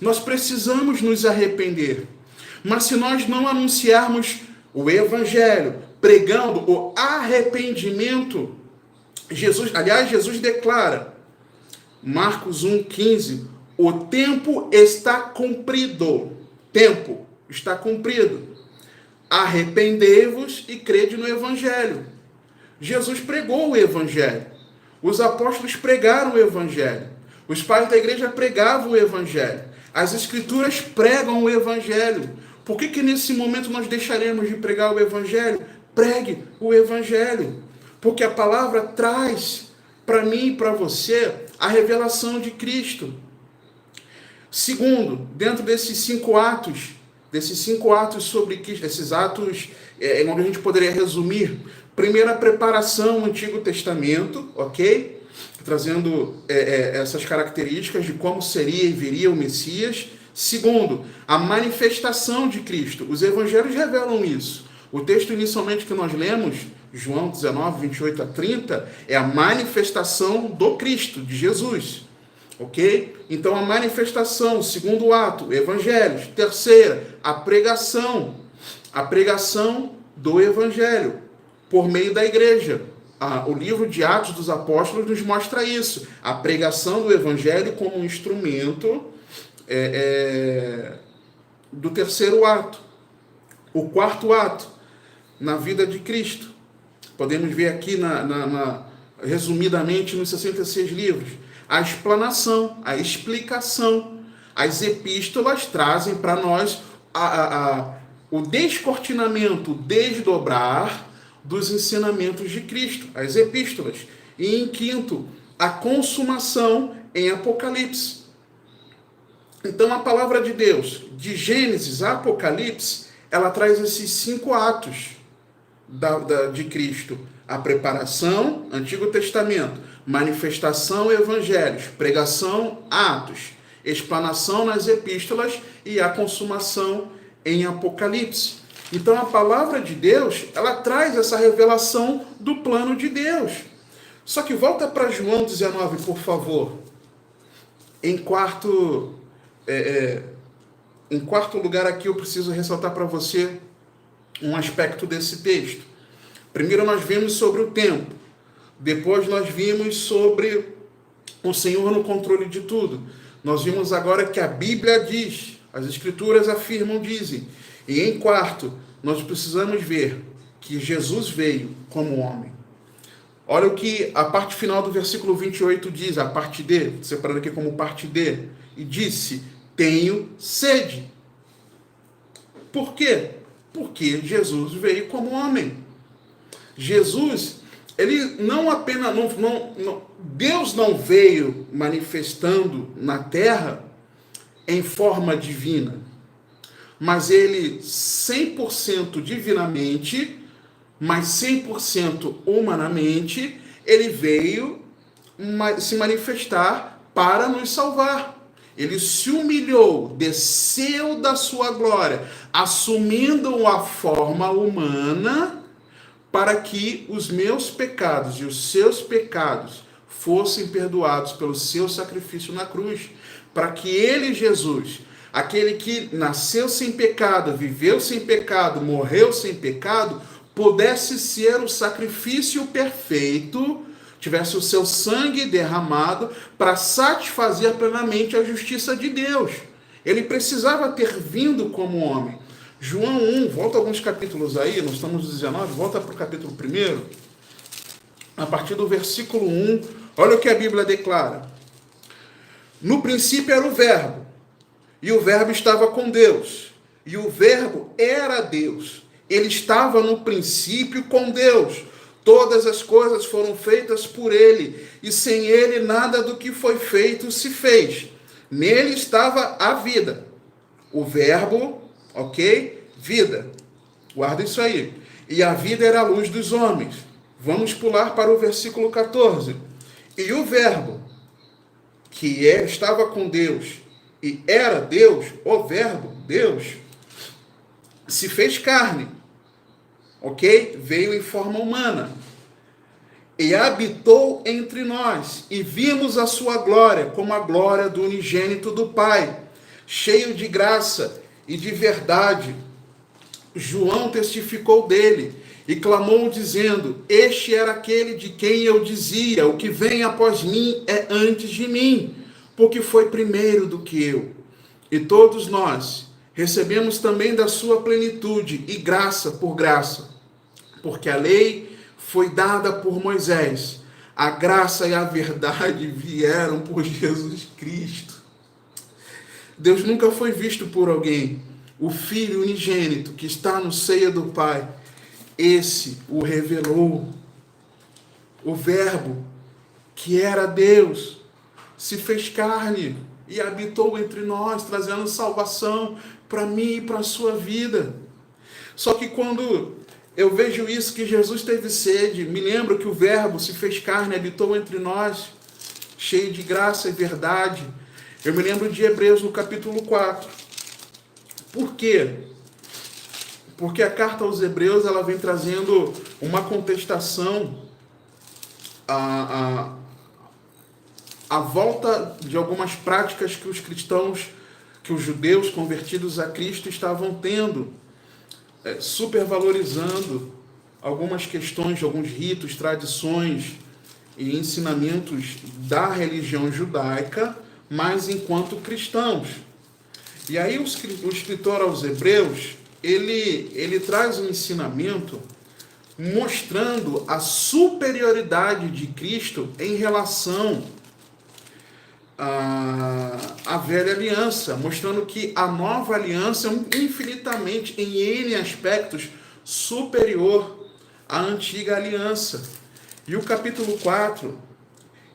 Nós precisamos nos arrepender. Mas se nós não anunciarmos o Evangelho, pregando o arrependimento, Jesus declara, Marcos 1,15, o tempo está cumprido. Tempo está cumprido. Arrependei-vos e crede no Evangelho. Jesus pregou o Evangelho. Os apóstolos pregaram o Evangelho. Os pais da igreja pregavam o Evangelho. As Escrituras pregam o Evangelho. Por que nesse momento nós deixaremos de pregar o Evangelho? Pregue o Evangelho. Porque a palavra traz para mim e para você a revelação de Cristo. Segundo, dentro desses cinco atos sobre Cristo, esses atos onde a gente poderia resumir, primeiro, a preparação no Antigo Testamento, ok? Trazendo essas características de como seria e viria o Messias. Segundo, a manifestação de Cristo. Os evangelhos revelam isso. O texto inicialmente que nós lemos, João 19, 28 a 30, é a manifestação do Cristo, de Jesus. Ok? Então a manifestação, segundo ato, evangelhos. Terceira, a pregação do evangelho por meio da igreja. O livro de Atos dos Apóstolos nos mostra isso, a pregação do evangelho como um instrumento do terceiro ato. O quarto ato, na vida de Cristo, podemos ver aqui resumidamente nos 66 livros, a explanação, a explicação, As epístolas trazem para nós o descortinamento, o desdobrar dos ensinamentos de Cristo, as epístolas. E em quinto, a consumação em Apocalipse. Então a palavra de Deus, de Gênesis a Apocalipse, ela traz esses 5 atos de Cristo. A preparação, Antigo Testamento, manifestação, Evangelhos, pregação, Atos, explanação nas epístolas e a consumação em Apocalipse. Então a palavra de Deus, ela traz essa revelação do plano de Deus. Só que volta para João 19, por favor. Em quarto lugar aqui eu preciso ressaltar para você um aspecto desse texto. Primeiro nós vimos sobre o tempo. Depois nós vimos sobre o Senhor no controle de tudo. Nós vimos agora que a Bíblia diz, as Escrituras afirmam, dizem. E em quarto, nós precisamos ver que Jesus veio como homem. Olha o que a parte final do versículo 28 diz, a parte D, separando aqui como parte D. E disse, tenho sede. Por quê? Porque Jesus veio como homem. Jesus, ele não apenas... Deus não veio manifestando na terra em forma divina, mas ele 100% divinamente, mas 100% humanamente, ele veio se manifestar para nos salvar. Ele se humilhou, desceu da sua glória, assumindo a forma humana, para que os meus pecados e os seus pecados fossem perdoados pelo seu sacrifício na cruz. Para que ele, Jesus, aquele que nasceu sem pecado, viveu sem pecado, morreu sem pecado, pudesse ser o sacrifício perfeito, tivesse o seu sangue derramado para satisfazer plenamente a justiça de Deus. Ele precisava ter vindo como homem. João 1, volta alguns capítulos aí, nós estamos no 19, volta para o capítulo 1, a partir do versículo 1, olha o que a Bíblia declara. No princípio era o Verbo, e o Verbo estava com Deus, e o Verbo era Deus. Ele estava no princípio com Deus. Todas as coisas foram feitas por ele, e sem ele nada do que foi feito se fez. Nele estava a vida. O Verbo, ok? Vida. Guarda isso aí. E a vida era a luz dos homens. Vamos pular para o versículo 14. E o Verbo, que estava com Deus e era Deus, o Verbo, Deus, se fez carne, ok? Veio em forma humana e habitou entre nós, e vimos a sua glória como a glória do unigênito do Pai, cheio de graça e de verdade. João testificou dele e clamou dizendo, este era aquele de quem eu dizia, o que vem após mim é antes de mim, porque foi primeiro do que eu. E todos nós recebemos também da sua plenitude e graça por graça, porque a lei foi dada por Moisés, a graça e a verdade vieram por Jesus Cristo. Deus nunca foi visto por alguém. O Filho unigênito que está no seio do Pai, esse o revelou. O Verbo, que era Deus, se fez carne e habitou entre nós, trazendo salvação para mim e para a sua vida. Só que quando eu vejo isso, que Jesus teve sede, me lembro que o Verbo se fez carne e habitou entre nós, cheio de graça e verdade. Eu me lembro de Hebreus no capítulo 4. Por quê? Porque a carta aos Hebreus ela vem trazendo uma contestação à volta de algumas práticas que os cristãos, que os judeus convertidos a Cristo estavam tendo, supervalorizando algumas questões, alguns ritos, tradições e ensinamentos da religião judaica, mas enquanto cristãos. E aí o escritor aos Hebreus, ele traz um ensinamento mostrando a superioridade de Cristo em relação a velha aliança, mostrando que a nova aliança é infinitamente, em N aspectos, superior à antiga aliança. E o capítulo 4,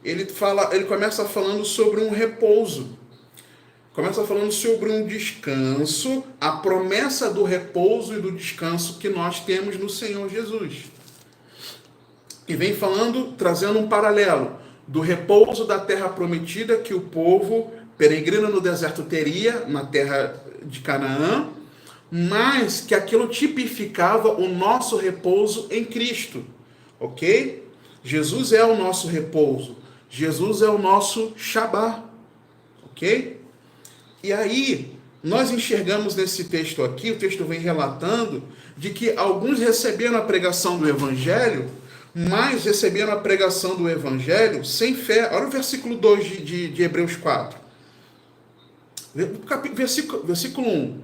ele começa falando sobre um repouso. Começa falando sobre um descanso, a promessa do repouso e do descanso que nós temos no Senhor Jesus. E vem falando, trazendo um paralelo do repouso da terra prometida que o povo peregrino no deserto teria, na terra de Canaã, mas que aquilo tipificava o nosso repouso em Cristo, ok? Jesus é o nosso repouso, Jesus é o nosso Shabá, ok? E aí, nós enxergamos nesse texto aqui, o texto vem relatando, de que alguns receberam a pregação do Evangelho, mas receberam a pregação do Evangelho sem fé. Olha o versículo 2 de Hebreus 4. Versículo 1.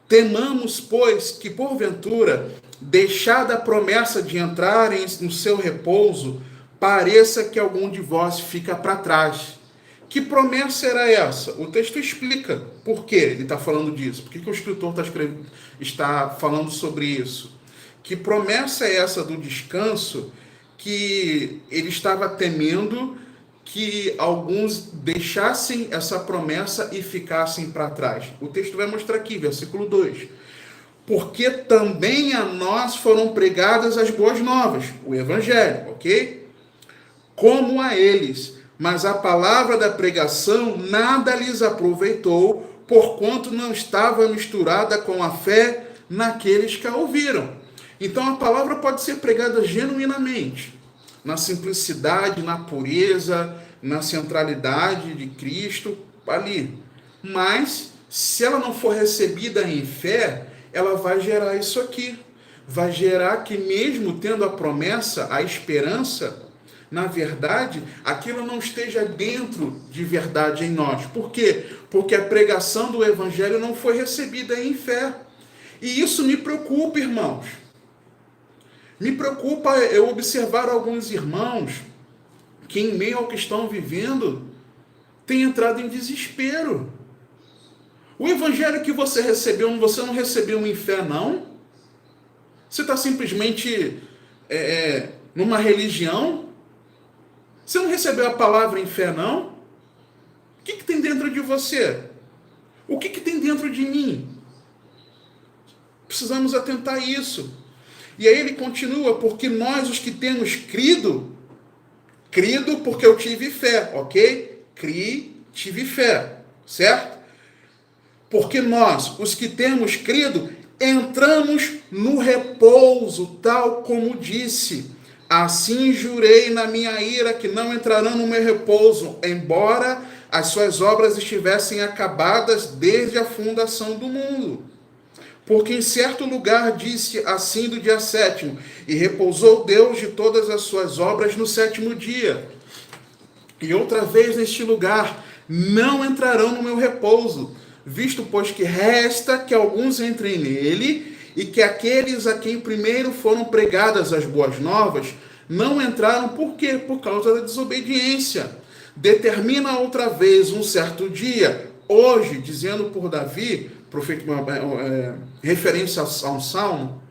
Temamos, pois, que porventura, deixada a promessa de entrarem no seu repouso, pareça que algum de vós fica para trás. Que promessa era essa? O texto explica por que ele está falando disso. Por que o escritor está falando sobre isso? Que promessa é essa do descanso que ele estava temendo que alguns deixassem essa promessa e ficassem para trás? O texto vai mostrar aqui, versículo 2. Porque também a nós foram pregadas as boas novas, o evangelho, ok? Como a eles. Mas a palavra da pregação nada lhes aproveitou, porquanto não estava misturada com a fé naqueles que a ouviram. Então a palavra pode ser pregada genuinamente, na simplicidade, na pureza, na centralidade de Cristo ali. Mas, se ela não for recebida em fé, ela vai gerar isso aqui. Vai gerar que mesmo tendo a promessa, a esperança, na verdade, aquilo não esteja dentro de verdade em nós. Por quê? Porque a pregação do Evangelho não foi recebida em fé. E isso me preocupa, irmãos. Me preocupa eu observar alguns irmãos que, em meio ao que estão vivendo, têm entrado em desespero. O Evangelho que você recebeu, você não recebeu em fé, não? Você está simplesmente numa religião? Você não recebeu a palavra em fé, não? O que tem dentro de você? O que tem dentro de mim? Precisamos atentar a isso. E aí ele continua, porque nós os que temos crido porque eu tive fé, ok? Tive fé, certo? Porque nós, os que temos crido, entramos no repouso, tal como disse. Assim jurei na minha ira que não entrarão no meu repouso, embora as suas obras estivessem acabadas desde a fundação do mundo. Porque em certo lugar disse assim do dia 7º, e repousou Deus de todas as suas obras no 7º dia. E outra vez neste lugar, não entrarão no meu repouso, visto pois que resta que alguns entrem nele, e que aqueles a quem primeiro foram pregadas as boas novas, não entraram. Por quê? Por causa da desobediência. Determina outra vez um certo dia, hoje, dizendo por Davi, profeta, referência a um salmo,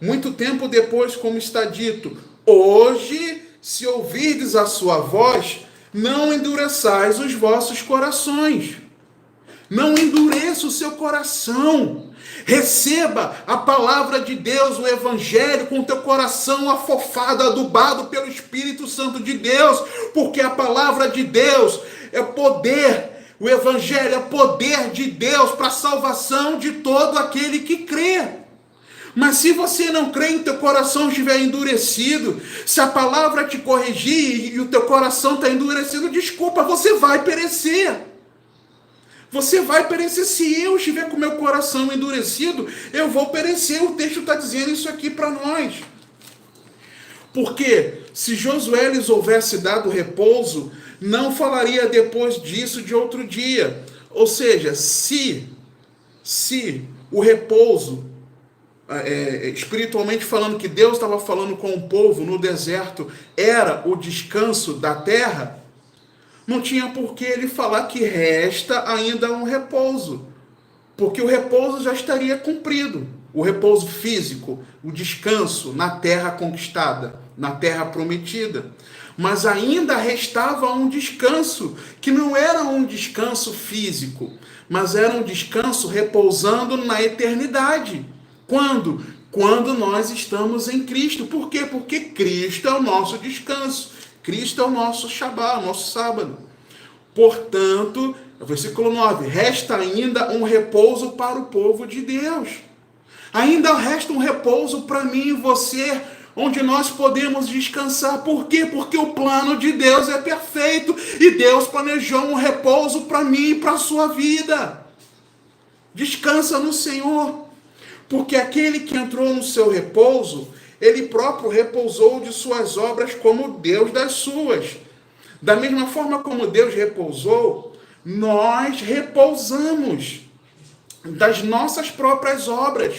muito tempo depois, como está dito, hoje, se ouvirdes a sua voz, não endureçais os vossos corações. Não endureça o seu coração. Receba a palavra de Deus, o Evangelho, com o teu coração afofado, adubado pelo Espírito Santo de Deus, porque a palavra de Deus é poder. O Evangelho é poder de Deus para a salvação de todo aquele que crê. Mas se você não crê e teu coração estiver endurecido, se a palavra te corrigir e o teu coração está endurecido, desculpa, você vai perecer. Você vai perecer. Se eu estiver com meu coração endurecido, eu vou perecer. O texto está dizendo isso aqui para nós. Porque se Josué lhes houvesse dado repouso, não falaria depois disso de outro dia. Ou seja, se o repouso, espiritualmente falando, que Deus estava falando com o povo no deserto, era o descanso da terra, Não tinha por que ele falar que resta ainda um repouso, porque o repouso já estaria cumprido. O repouso físico, o descanso na terra conquistada, na terra prometida. Mas ainda restava um descanso, que não era um descanso físico, mas era um descanso repousando na eternidade. Quando? Quando nós estamos em Cristo. Por quê? Porque Cristo é o nosso descanso. Cristo é o nosso Shabá, o nosso sábado. Portanto, versículo 9, resta ainda um repouso para o povo de Deus. Ainda resta um repouso para mim e você, onde nós podemos descansar. Por quê? Porque o plano de Deus é perfeito e Deus planejou um repouso para mim e para a sua vida. Descansa no Senhor, porque aquele que entrou no seu repouso, ele próprio repousou de suas obras como Deus das suas. Da mesma forma como Deus repousou, nós repousamos das nossas próprias obras.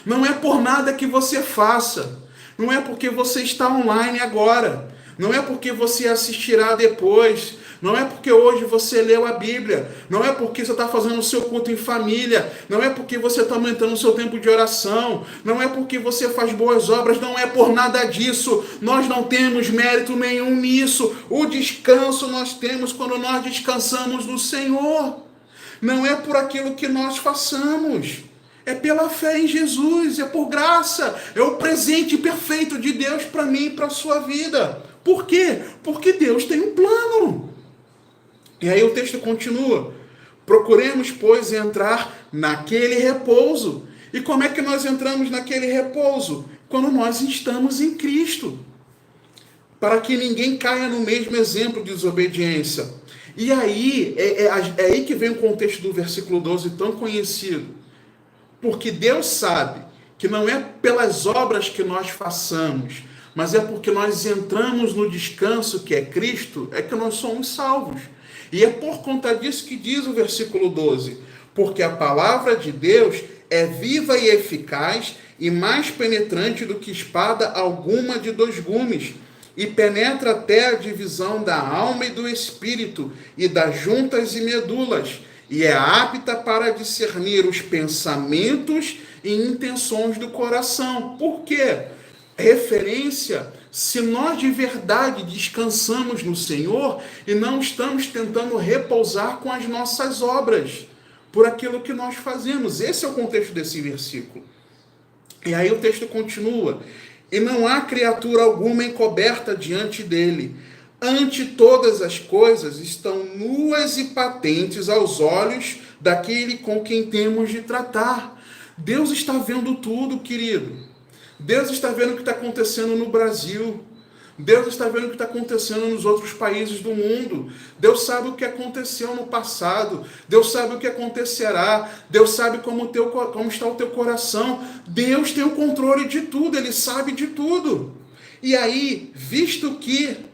Não é por nada que você faça. Não é porque você está online agora. Não é porque você assistirá depois. Não é porque hoje você leu a Bíblia. Não é porque você está fazendo o seu culto em família. Não é porque você está aumentando o seu tempo de oração. Não é porque você faz boas obras. Não é por nada disso. Nós não temos mérito nenhum nisso. O descanso nós temos quando nós descansamos no Senhor. Não é por aquilo que nós façamos. É pela fé em Jesus, é por graça, é o presente perfeito de Deus para mim e para a sua vida. Por quê? Porque Deus tem um plano. E aí o texto continua. Procuremos, pois, entrar naquele repouso. E como é que nós entramos naquele repouso? Quando nós estamos em Cristo. Para que ninguém caia no mesmo exemplo de desobediência. E aí, é aí que vem o contexto do versículo 12 tão conhecido. Porque Deus sabe que não é pelas obras que nós façamos, mas é porque nós entramos no descanso que é Cristo, é que nós somos salvos. E é por conta disso que diz o versículo 12, porque a palavra de Deus é viva e eficaz e mais penetrante do que espada alguma de 2 gumes, e penetra até a divisão da alma e do espírito, e das juntas e medulas, e é apta para discernir os pensamentos e intenções do coração. Por quê? Referência, se nós de verdade descansamos no Senhor e não estamos tentando repousar com as nossas obras, por aquilo que nós fazemos. Esse é o contexto desse versículo. E aí o texto continua. E não há criatura alguma encoberta diante dele. Ante todas as coisas estão nuas e patentes aos olhos daquele com quem temos de tratar. Deus está vendo tudo, querido. Deus está vendo o que está acontecendo no Brasil. Deus está vendo o que está acontecendo nos outros países do mundo. Deus sabe o que aconteceu no passado. Deus sabe o que acontecerá. Deus sabe como está o teu coração. Deus tem o controle de tudo. Ele sabe de tudo. E aí, visto que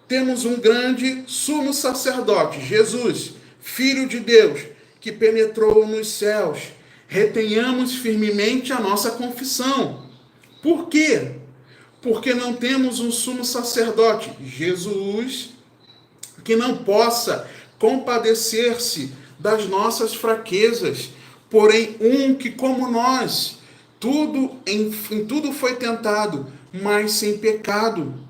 temos um grande sumo sacerdote, Jesus, Filho de Deus, que penetrou nos céus, retenhamos firmemente a nossa confissão. Por quê? Porque não temos um sumo sacerdote, Jesus, que não possa compadecer-se das nossas fraquezas, porém um que, como nós, em tudo foi tentado, mas sem pecado.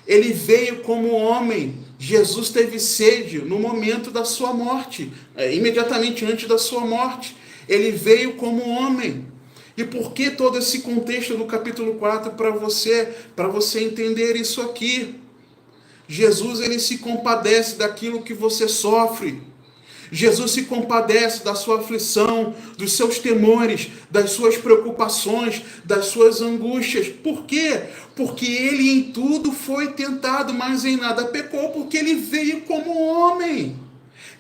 Ele veio como homem. Jesus teve sede no momento da sua morte, imediatamente antes da sua morte. Ele veio como homem. E por que todo esse contexto do capítulo 4 para você entender isso aqui? Jesus, ele se compadece daquilo que você sofre. Jesus se compadece da sua aflição, dos seus temores, das suas preocupações, das suas angústias. Por quê? Porque ele em tudo foi tentado, mas em nada pecou, porque ele veio como homem.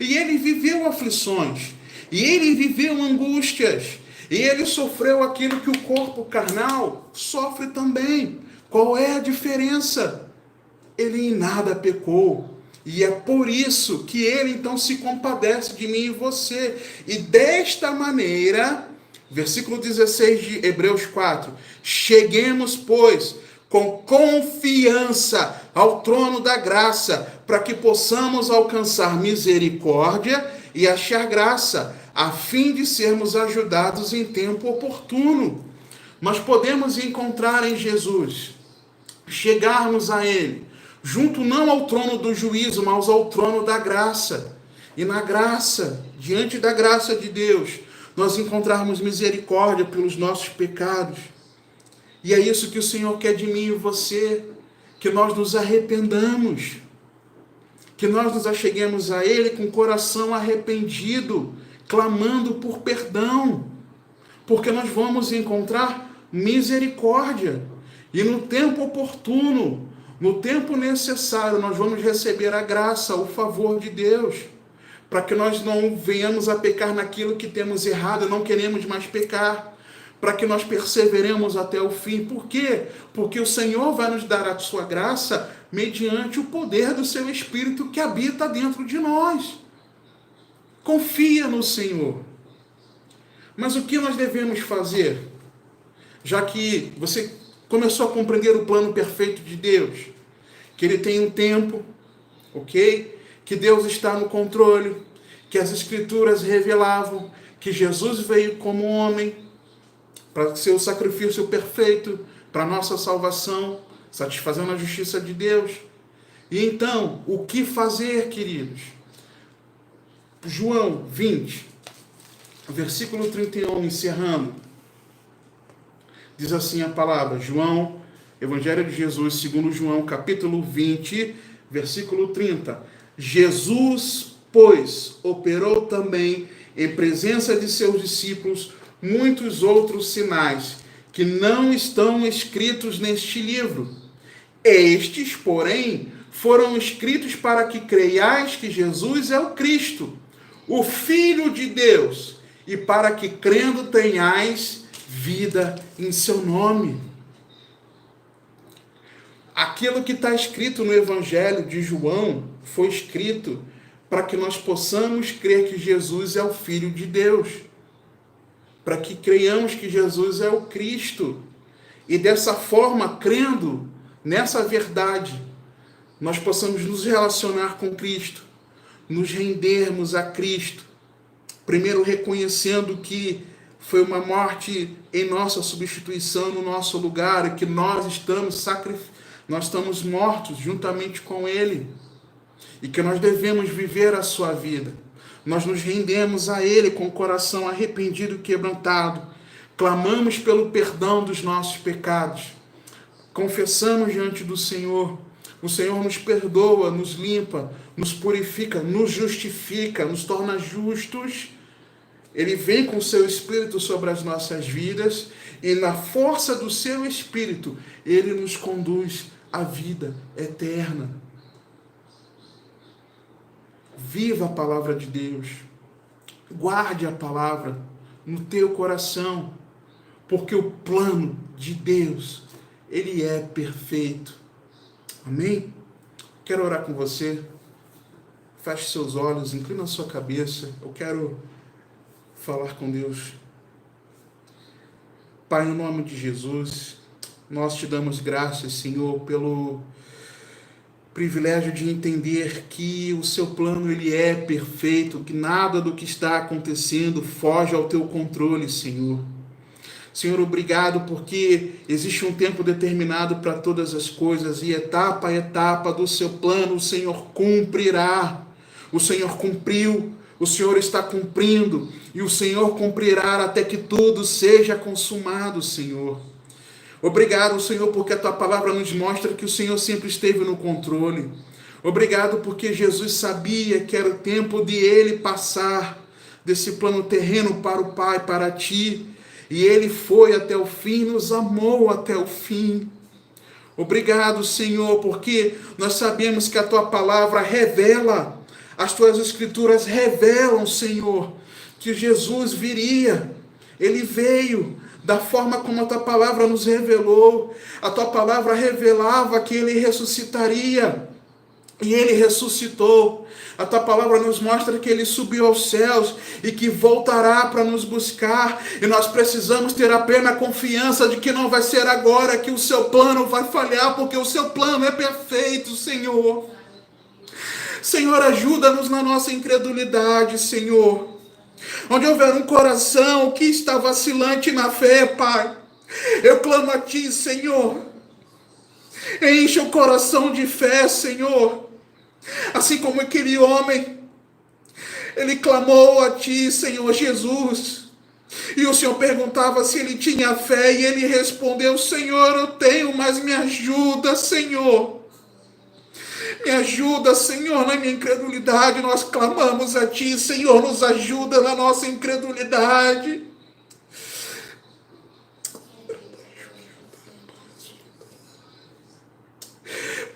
E ele viveu aflições, e ele viveu angústias, e ele sofreu aquilo que o corpo carnal sofre também. Qual é a diferença? Ele em nada pecou. E é por isso que ele então se compadece de mim e você. E desta maneira, versículo 16 de Hebreus 4, cheguemos, pois, com confiança ao trono da graça, para que possamos alcançar misericórdia e achar graça, a fim de sermos ajudados em tempo oportuno. Nós podemos encontrar em Jesus, chegarmos a Ele, junto não ao trono do juízo, mas ao trono da graça. E na graça, diante da graça de Deus, nós encontrarmos misericórdia pelos nossos pecados. E é isso que o Senhor quer de mim e você, que nós nos arrependamos, que nós nos acheguemos a Ele com o coração arrependido, clamando por perdão, porque nós vamos encontrar misericórdia, e no tempo oportuno, no tempo necessário, nós vamos receber a graça, o favor de Deus, para que nós não venhamos a pecar naquilo que temos errado, não queremos mais pecar, para que nós perseveremos até o fim. Por quê? Porque o Senhor vai nos dar a sua graça mediante o poder do seu Espírito que habita dentro de nós. Confia no Senhor. Mas o que nós devemos fazer? Já que você começou a compreender o plano perfeito de Deus, que Ele tem um tempo, ok? Que Deus está no controle, que as Escrituras revelavam que Jesus veio como homem, para ser o sacrifício perfeito, para a nossa salvação, satisfazendo a justiça de Deus. E então, o que fazer, queridos? João 20, versículo 31, encerrando, diz assim a palavra, João, Evangelho de Jesus, segundo João, capítulo 20, versículo 30. Jesus, pois, operou também, em presença de seus discípulos, muitos outros sinais que não estão escritos neste livro. Estes, porém, foram escritos para que creiais que Jesus é o Cristo, o Filho de Deus, e para que, crendo, tenhais vida em seu nome. Aquilo que está escrito no Evangelho de João foi escrito para que nós possamos crer que Jesus é o Filho de Deus, para que creiamos que Jesus é o Cristo. E dessa forma, crendo nessa verdade, nós possamos nos relacionar com Cristo, nos rendermos a Cristo, primeiro reconhecendo que foi uma morte em nossa substituição, no nosso lugar, e que nós estamos mortos juntamente com Ele, e que nós devemos viver a sua vida. Nós nos rendemos a Ele com o coração arrependido e quebrantado, clamamos pelo perdão dos nossos pecados, confessamos diante do Senhor, o Senhor nos perdoa, nos limpa, nos purifica, nos justifica, nos torna justos. Ele vem com o seu Espírito sobre as nossas vidas e na força do seu Espírito, Ele nos conduz à vida eterna. Viva a palavra de Deus. Guarde a palavra no teu coração, porque o plano de Deus, ele é perfeito. Amém? Quero orar com você. Feche seus olhos, inclina a sua cabeça. Eu quero falar com Deus. Pai, no nome de Jesus, nós te damos graças, Senhor, pelo privilégio de entender que o seu plano ele é perfeito, que nada do que está acontecendo foge ao teu controle, Senhor. Senhor, obrigado porque existe um tempo determinado para todas as coisas e etapa a etapa do seu plano o Senhor cumprirá. O Senhor cumpriu, o Senhor está cumprindo e o Senhor cumprirá até que tudo seja consumado, Senhor. Obrigado, Senhor, porque a tua palavra nos mostra que o Senhor sempre esteve no controle. Obrigado porque Jesus sabia que era o tempo de ele passar desse plano terreno para o Pai, para ti. E ele foi até o fim, nos amou até o fim. Obrigado, Senhor, porque nós sabemos que a tua palavra revela, as tuas escrituras revelam, Senhor, que Jesus viria. Ele veio da forma como a tua palavra nos revelou. A tua palavra revelava que ele ressuscitaria. e ele ressuscitou. A tua palavra nos mostra que ele subiu aos céus e que voltará para nos buscar. E nós precisamos ter a plena confiança de que não vai ser agora que o seu plano vai falhar, porque o seu plano é perfeito, Senhor. Senhor, ajuda-nos na nossa incredulidade, Senhor. Onde houver um coração que está vacilante na fé, Pai, eu clamo a Ti, Senhor. Enche o coração de fé, Senhor. Assim como aquele homem, ele clamou a Ti, Senhor Jesus. E o Senhor perguntava se ele tinha fé, e ele respondeu: Senhor, eu tenho, mas me ajuda, Senhor. Me ajuda, Senhor, na minha incredulidade. Nós clamamos a Ti, Senhor, nos ajuda na nossa incredulidade.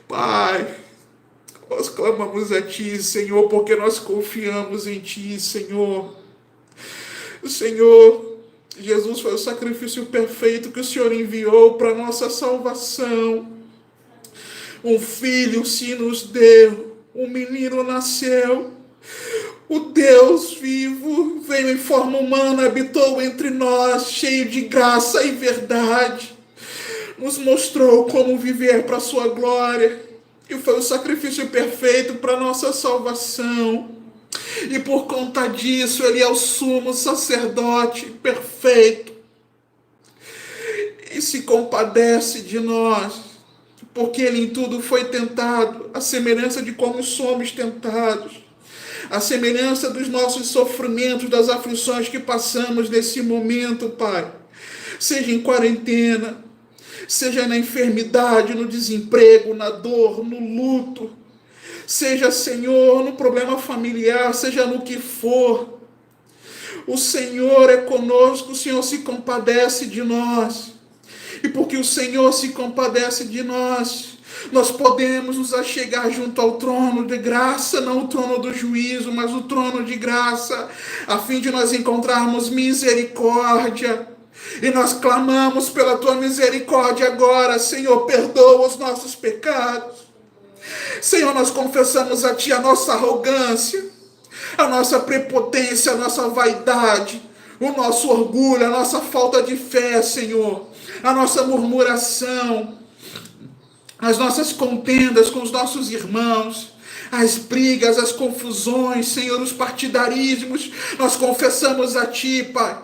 Pai, nós clamamos a Ti, Senhor, porque nós confiamos em Ti, Senhor. O Senhor, Jesus foi o sacrifício perfeito que o Senhor enviou para a nossa salvação. Um filho se nos deu, um menino nasceu. O Deus vivo veio em forma humana, habitou entre nós, cheio de graça e verdade. Nos mostrou como viver para a sua glória. E foi o sacrifício perfeito para a nossa salvação. E por conta disso, ele é o sumo sacerdote perfeito. E se compadece de nós, porque ele em tudo foi tentado, à semelhança de como somos tentados, à semelhança dos nossos sofrimentos, das aflições que passamos nesse momento, Pai. Seja em quarentena, seja na enfermidade, no desemprego, na dor, no luto, seja, Senhor, no problema familiar, seja no que for. O Senhor é conosco, o Senhor se compadece de nós. E porque o Senhor se compadece de nós, nós podemos nos achegar junto ao trono de graça, não o trono do juízo, mas o trono de graça, a fim de nós encontrarmos misericórdia. E nós clamamos pela Tua misericórdia agora, Senhor, perdoa os nossos pecados. Senhor, nós confessamos a Ti a nossa arrogância, a nossa prepotência, a nossa vaidade, o nosso orgulho, a nossa falta de fé, Senhor, a nossa murmuração, as nossas contendas com os nossos irmãos, as brigas, as confusões, Senhor, os partidarismos. Nós confessamos a Ti, Pai.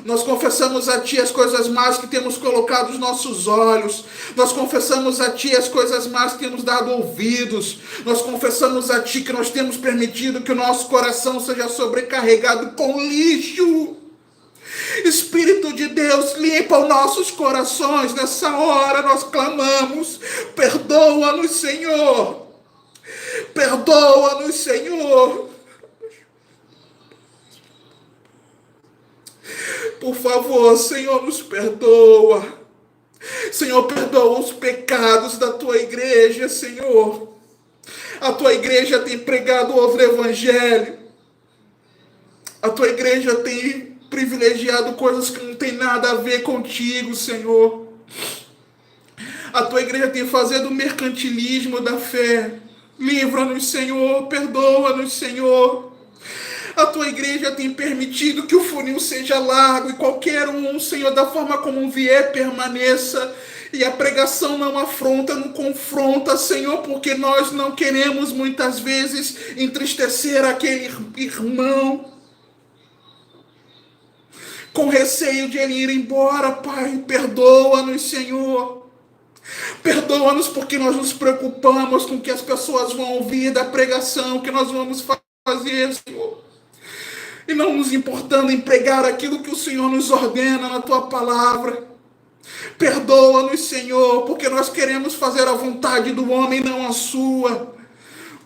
Nós confessamos a Ti as coisas más que temos colocado os nossos olhos. Nós confessamos a Ti as coisas más que temos dado ouvidos. Nós confessamos a Ti que nós temos permitido que o nosso coração seja sobrecarregado com lixo. Espírito de Deus, limpa os nossos corações. Nessa hora nós clamamos: perdoa-nos, Senhor. Perdoa-nos, Senhor. Por favor, Senhor, nos perdoa. Senhor, perdoa os pecados da Tua igreja, Senhor. A Tua igreja tem pregado outro evangelho. A Tua igreja tem privilegiado coisas que não tem nada a ver contigo, Senhor. A Tua igreja tem fazendo o mercantilismo da fé. Livra-nos, Senhor. Perdoa-nos, Senhor. A Tua igreja tem permitido que o funil seja largo e qualquer um, Senhor, da forma como vier, permaneça. E a pregação não afronta, não confronta, Senhor, porque nós não queremos muitas vezes entristecer aquele irmão com receio de ele ir embora. Pai, perdoa-nos, Senhor. Perdoa-nos porque nós nos preocupamos com o que as pessoas vão ouvir da pregação que nós vamos fazer, Senhor. E não nos importando em pregar aquilo que o Senhor nos ordena na Tua palavra. Perdoa-nos, Senhor, porque nós queremos fazer a vontade do homem, não a Sua.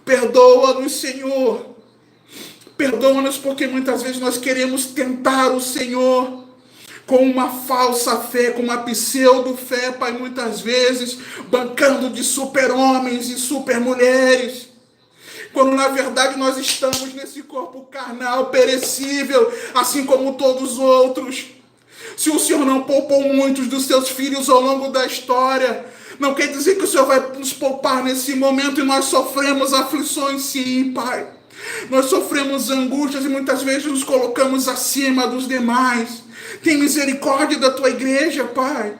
Perdoa-nos, Senhor. Perdoa-nos porque muitas vezes nós queremos tentar o Senhor com uma falsa fé, com uma pseudo-fé, Pai, muitas vezes bancando de super-homens e super-mulheres, quando na verdade nós estamos nesse corpo carnal, perecível, assim como todos os outros. Se o Senhor não poupou muitos dos Seus filhos ao longo da história, Não quer dizer que o Senhor vai nos poupar nesse momento e nós sofremos aflições, sim, Pai. Nós sofremos angústias e muitas vezes nos colocamos acima dos demais. Tem misericórdia da tua igreja, Pai.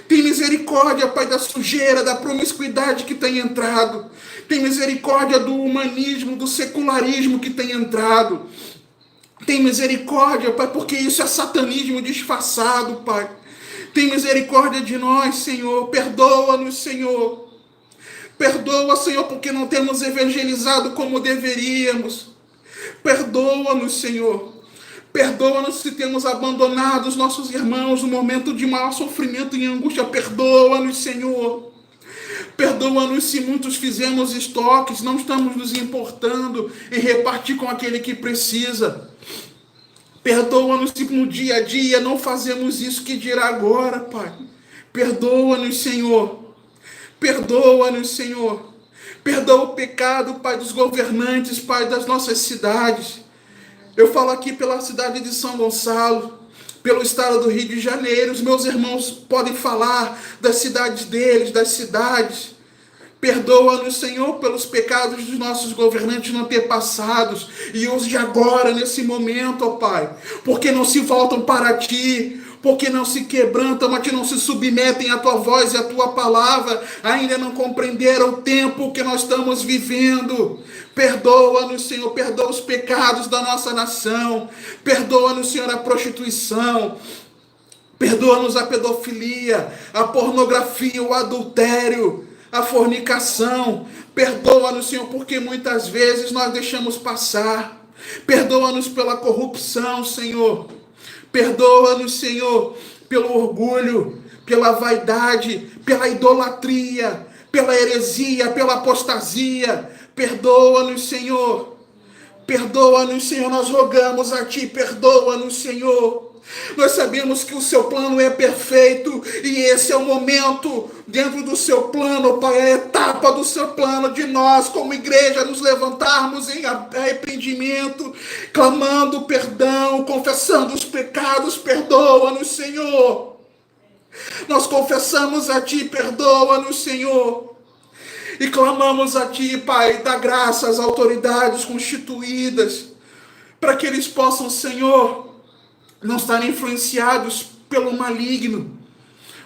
Tem misericórdia, Pai, da sujeira, da promiscuidade que tem entrado. Tem misericórdia do humanismo, do secularismo que tem entrado. Tem misericórdia, Pai, porque isso é satanismo disfarçado, Pai. Tem misericórdia de nós, Senhor. Perdoa-nos, Senhor. Perdoa, Senhor, porque não temos evangelizado como deveríamos. Perdoa-nos, Senhor. Perdoa-nos se temos abandonado os nossos irmãos no momento de maior sofrimento e angústia. Perdoa-nos, Senhor. Perdoa-nos se muitos fizemos estoques, não estamos nos importando em repartir com aquele que precisa. Perdoa-nos se no dia a dia não fazemos isso, que dirá agora, Pai. Perdoa-nos, Senhor. Perdoa-nos, Senhor. Perdoa o pecado, Pai, dos governantes, Pai, das nossas cidades. Eu falo aqui pela cidade de São Gonçalo, pelo estado do Rio de Janeiro. Os meus irmãos podem falar das cidades deles, das cidades. Perdoa-nos, Senhor, pelos pecados dos nossos governantes não ter passados. E use agora, nesse momento, ó Pai, porque não se voltam para Ti, porque não se quebrantam, mas que não se submetem à Tua voz e à Tua palavra, ainda não compreenderam o tempo que nós estamos vivendo. Perdoa-nos, Senhor, perdoa os pecados da nossa nação. Perdoa-nos, Senhor, a prostituição. Perdoa-nos a pedofilia, a pornografia, o adultério, a fornicação. Perdoa-nos, Senhor, porque muitas vezes nós deixamos passar. Perdoa-nos pela corrupção, Senhor. Perdoa-nos, Senhor, pelo orgulho, pela vaidade, pela idolatria, pela heresia, pela apostasia. Perdoa-nos, Senhor. Perdoa-nos, Senhor. Nós rogamos a Ti, perdoa-nos, Senhor. Nós sabemos que o Seu plano é perfeito e esse é o momento, dentro do Seu plano, Pai, a etapa do Seu plano de nós, como igreja, nos levantarmos em arrependimento, clamando perdão, confessando os pecados. Perdoa-nos, Senhor. Nós confessamos a Ti, perdoa-nos, Senhor. E clamamos a Ti, Pai, dá graça às autoridades constituídas, para que eles possam, Senhor, não estarem influenciados pelo maligno,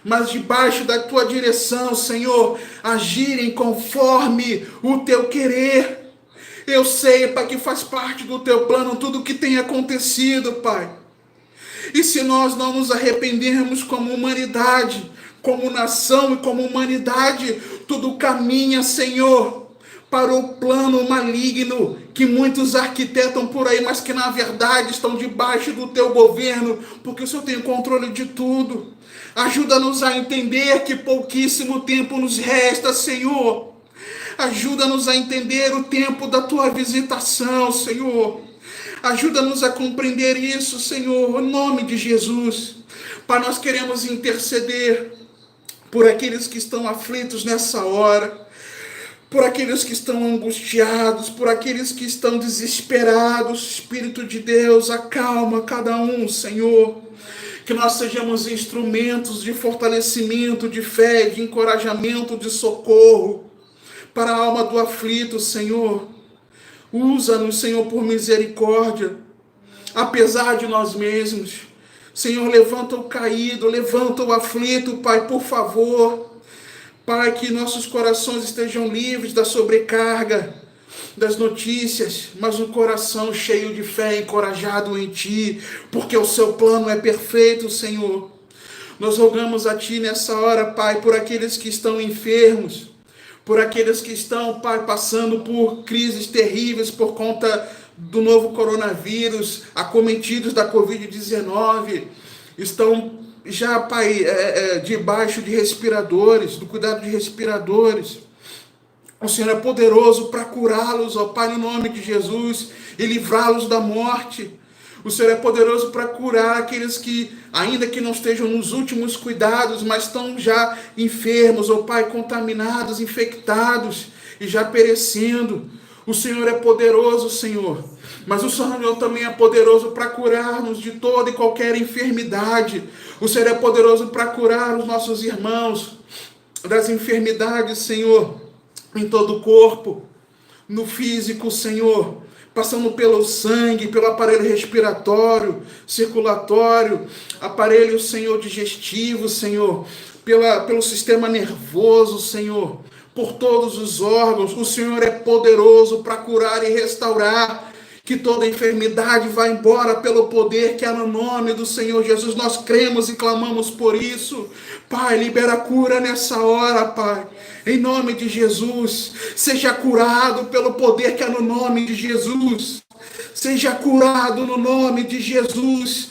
mas debaixo da Tua direção, Senhor, agirem conforme o Teu querer. Eu sei, Pai, que faz parte do Teu plano tudo o que tem acontecido, Pai. E se nós não nos arrependermos como humanidade, como nação e como humanidade, tudo caminha, Senhor, para o plano maligno que muitos arquitetam por aí, mas que na verdade estão debaixo do Teu governo, porque o Senhor tem o controle de tudo. Ajuda-nos a entender que pouquíssimo tempo nos resta, Senhor. Ajuda-nos a entender o tempo da Tua visitação, Senhor. Ajuda-nos a compreender isso, Senhor, em nome de Jesus. Pai, nós queremos interceder por aqueles que estão aflitos nessa hora, por aqueles que estão angustiados, por aqueles que estão desesperados. Espírito de Deus, acalma cada um, Senhor. Que nós sejamos instrumentos de fortalecimento, de fé, de encorajamento, de socorro para a alma do aflito, Senhor. Usa-nos, Senhor, por misericórdia, apesar de nós mesmos. Senhor, levanta o caído, levanta o aflito, Pai, por favor. Pai, que nossos corações estejam livres da sobrecarga das notícias, mas um coração cheio de fé, encorajado em Ti, porque o Seu plano é perfeito, Senhor. Nós rogamos a Ti nessa hora, Pai, por aqueles que estão enfermos, por aqueles que estão, Pai, passando por crises terríveis por conta do novo coronavírus, acometidos da Covid-19, estão já, Pai, debaixo de respiradores, do cuidado de respiradores. O Senhor é poderoso para curá-los, ó Pai, no nome de Jesus, e livrá-los da morte. O Senhor é poderoso para curar aqueles que, ainda que não estejam nos últimos cuidados, mas estão já enfermos, ó Pai, contaminados, infectados e já perecendo. O Senhor é poderoso, Senhor, mas o Senhor também é poderoso para curar-nos de toda e qualquer enfermidade. O Senhor é poderoso para curar os nossos irmãos das enfermidades, Senhor, em todo o corpo, no físico, Senhor, passando pelo sangue, pelo aparelho respiratório, circulatório, aparelho, Senhor, digestivo, Senhor, pelo sistema nervoso, Senhor, por todos os órgãos. O Senhor é poderoso para curar e restaurar. Que toda enfermidade vá embora pelo poder que há no nome do Senhor Jesus. Nós cremos e clamamos por isso. Pai, libera a cura nessa hora, Pai. Em nome de Jesus. Seja curado pelo poder que há no nome de Jesus. Seja curado no nome de Jesus.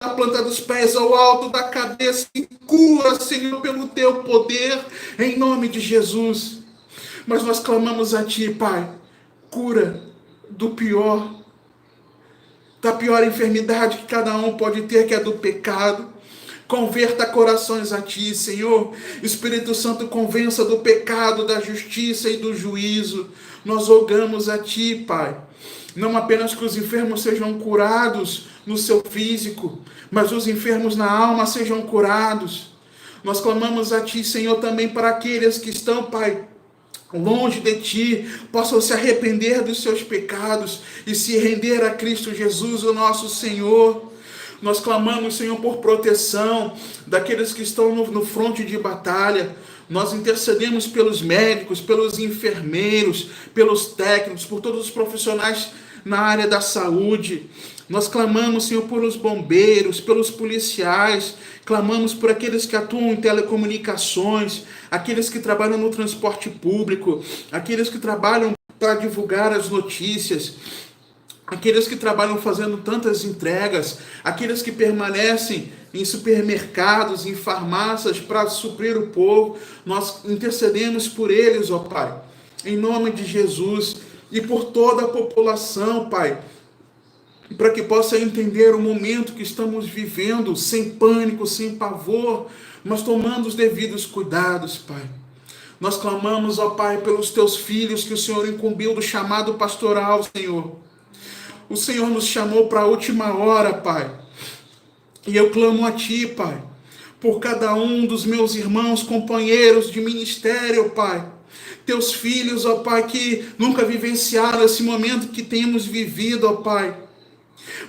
Da planta dos pés ao alto da cabeça. E cura, Senhor, pelo teu poder. Em nome de Jesus. Mas nós clamamos a Ti, Pai. Cura da pior enfermidade que cada um pode ter, que é do pecado. Converta corações a Ti, Senhor. Espírito Santo, convença do pecado, da justiça e do juízo. Nós rogamos a Ti, Pai. Não apenas que os enfermos sejam curados no seu físico, mas os enfermos na alma sejam curados. Nós clamamos a Ti, Senhor, também para aqueles que estão, Pai, longe de Ti, possam se arrepender dos seus pecados e se render a Cristo Jesus, o nosso Senhor. Nós clamamos, Senhor, por proteção daqueles que estão no fronte de batalha. Nós intercedemos pelos médicos, pelos enfermeiros, pelos técnicos, por todos os profissionais na área da saúde. Nós clamamos, Senhor, por os bombeiros, pelos policiais, clamamos por aqueles que atuam em telecomunicações, aqueles que trabalham no transporte público, aqueles que trabalham para divulgar as notícias, aqueles que trabalham fazendo tantas entregas, aqueles que permanecem em supermercados, em farmácias para suprir o povo. Nós intercedemos por eles, ó Pai, em nome de Jesus, e por toda a população, Pai, para que possa entender o momento que estamos vivendo, sem pânico, sem pavor, mas tomando os devidos cuidados, Pai. Nós clamamos, ó Pai, pelos Teus filhos que o Senhor incumbiu do chamado pastoral, Senhor. O Senhor nos chamou para a última hora, Pai. E eu clamo a Ti, Pai, por cada um dos meus irmãos, companheiros de ministério, Pai. Teus filhos, ó Pai, que nunca vivenciaram esse momento que temos vivido, ó Pai.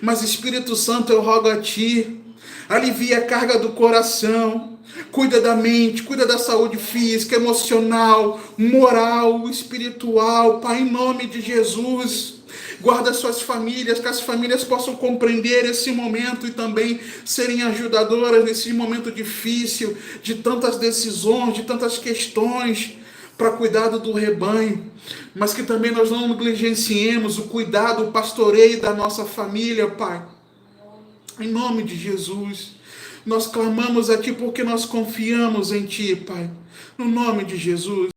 Mas, Espírito Santo, eu rogo a Ti, alivia a carga do coração, cuida da mente, cuida da saúde física, emocional, moral, espiritual, Pai, em nome de Jesus. Guarda suas famílias, que as famílias possam compreender esse momento e também serem ajudadoras nesse momento difícil, de tantas decisões, de tantas questões, para cuidado do rebanho, mas que também nós não negligenciemos o cuidado, o pastoreio da nossa família, Pai. Em nome de Jesus, nós clamamos a Ti porque nós confiamos em Ti, Pai. No nome de Jesus.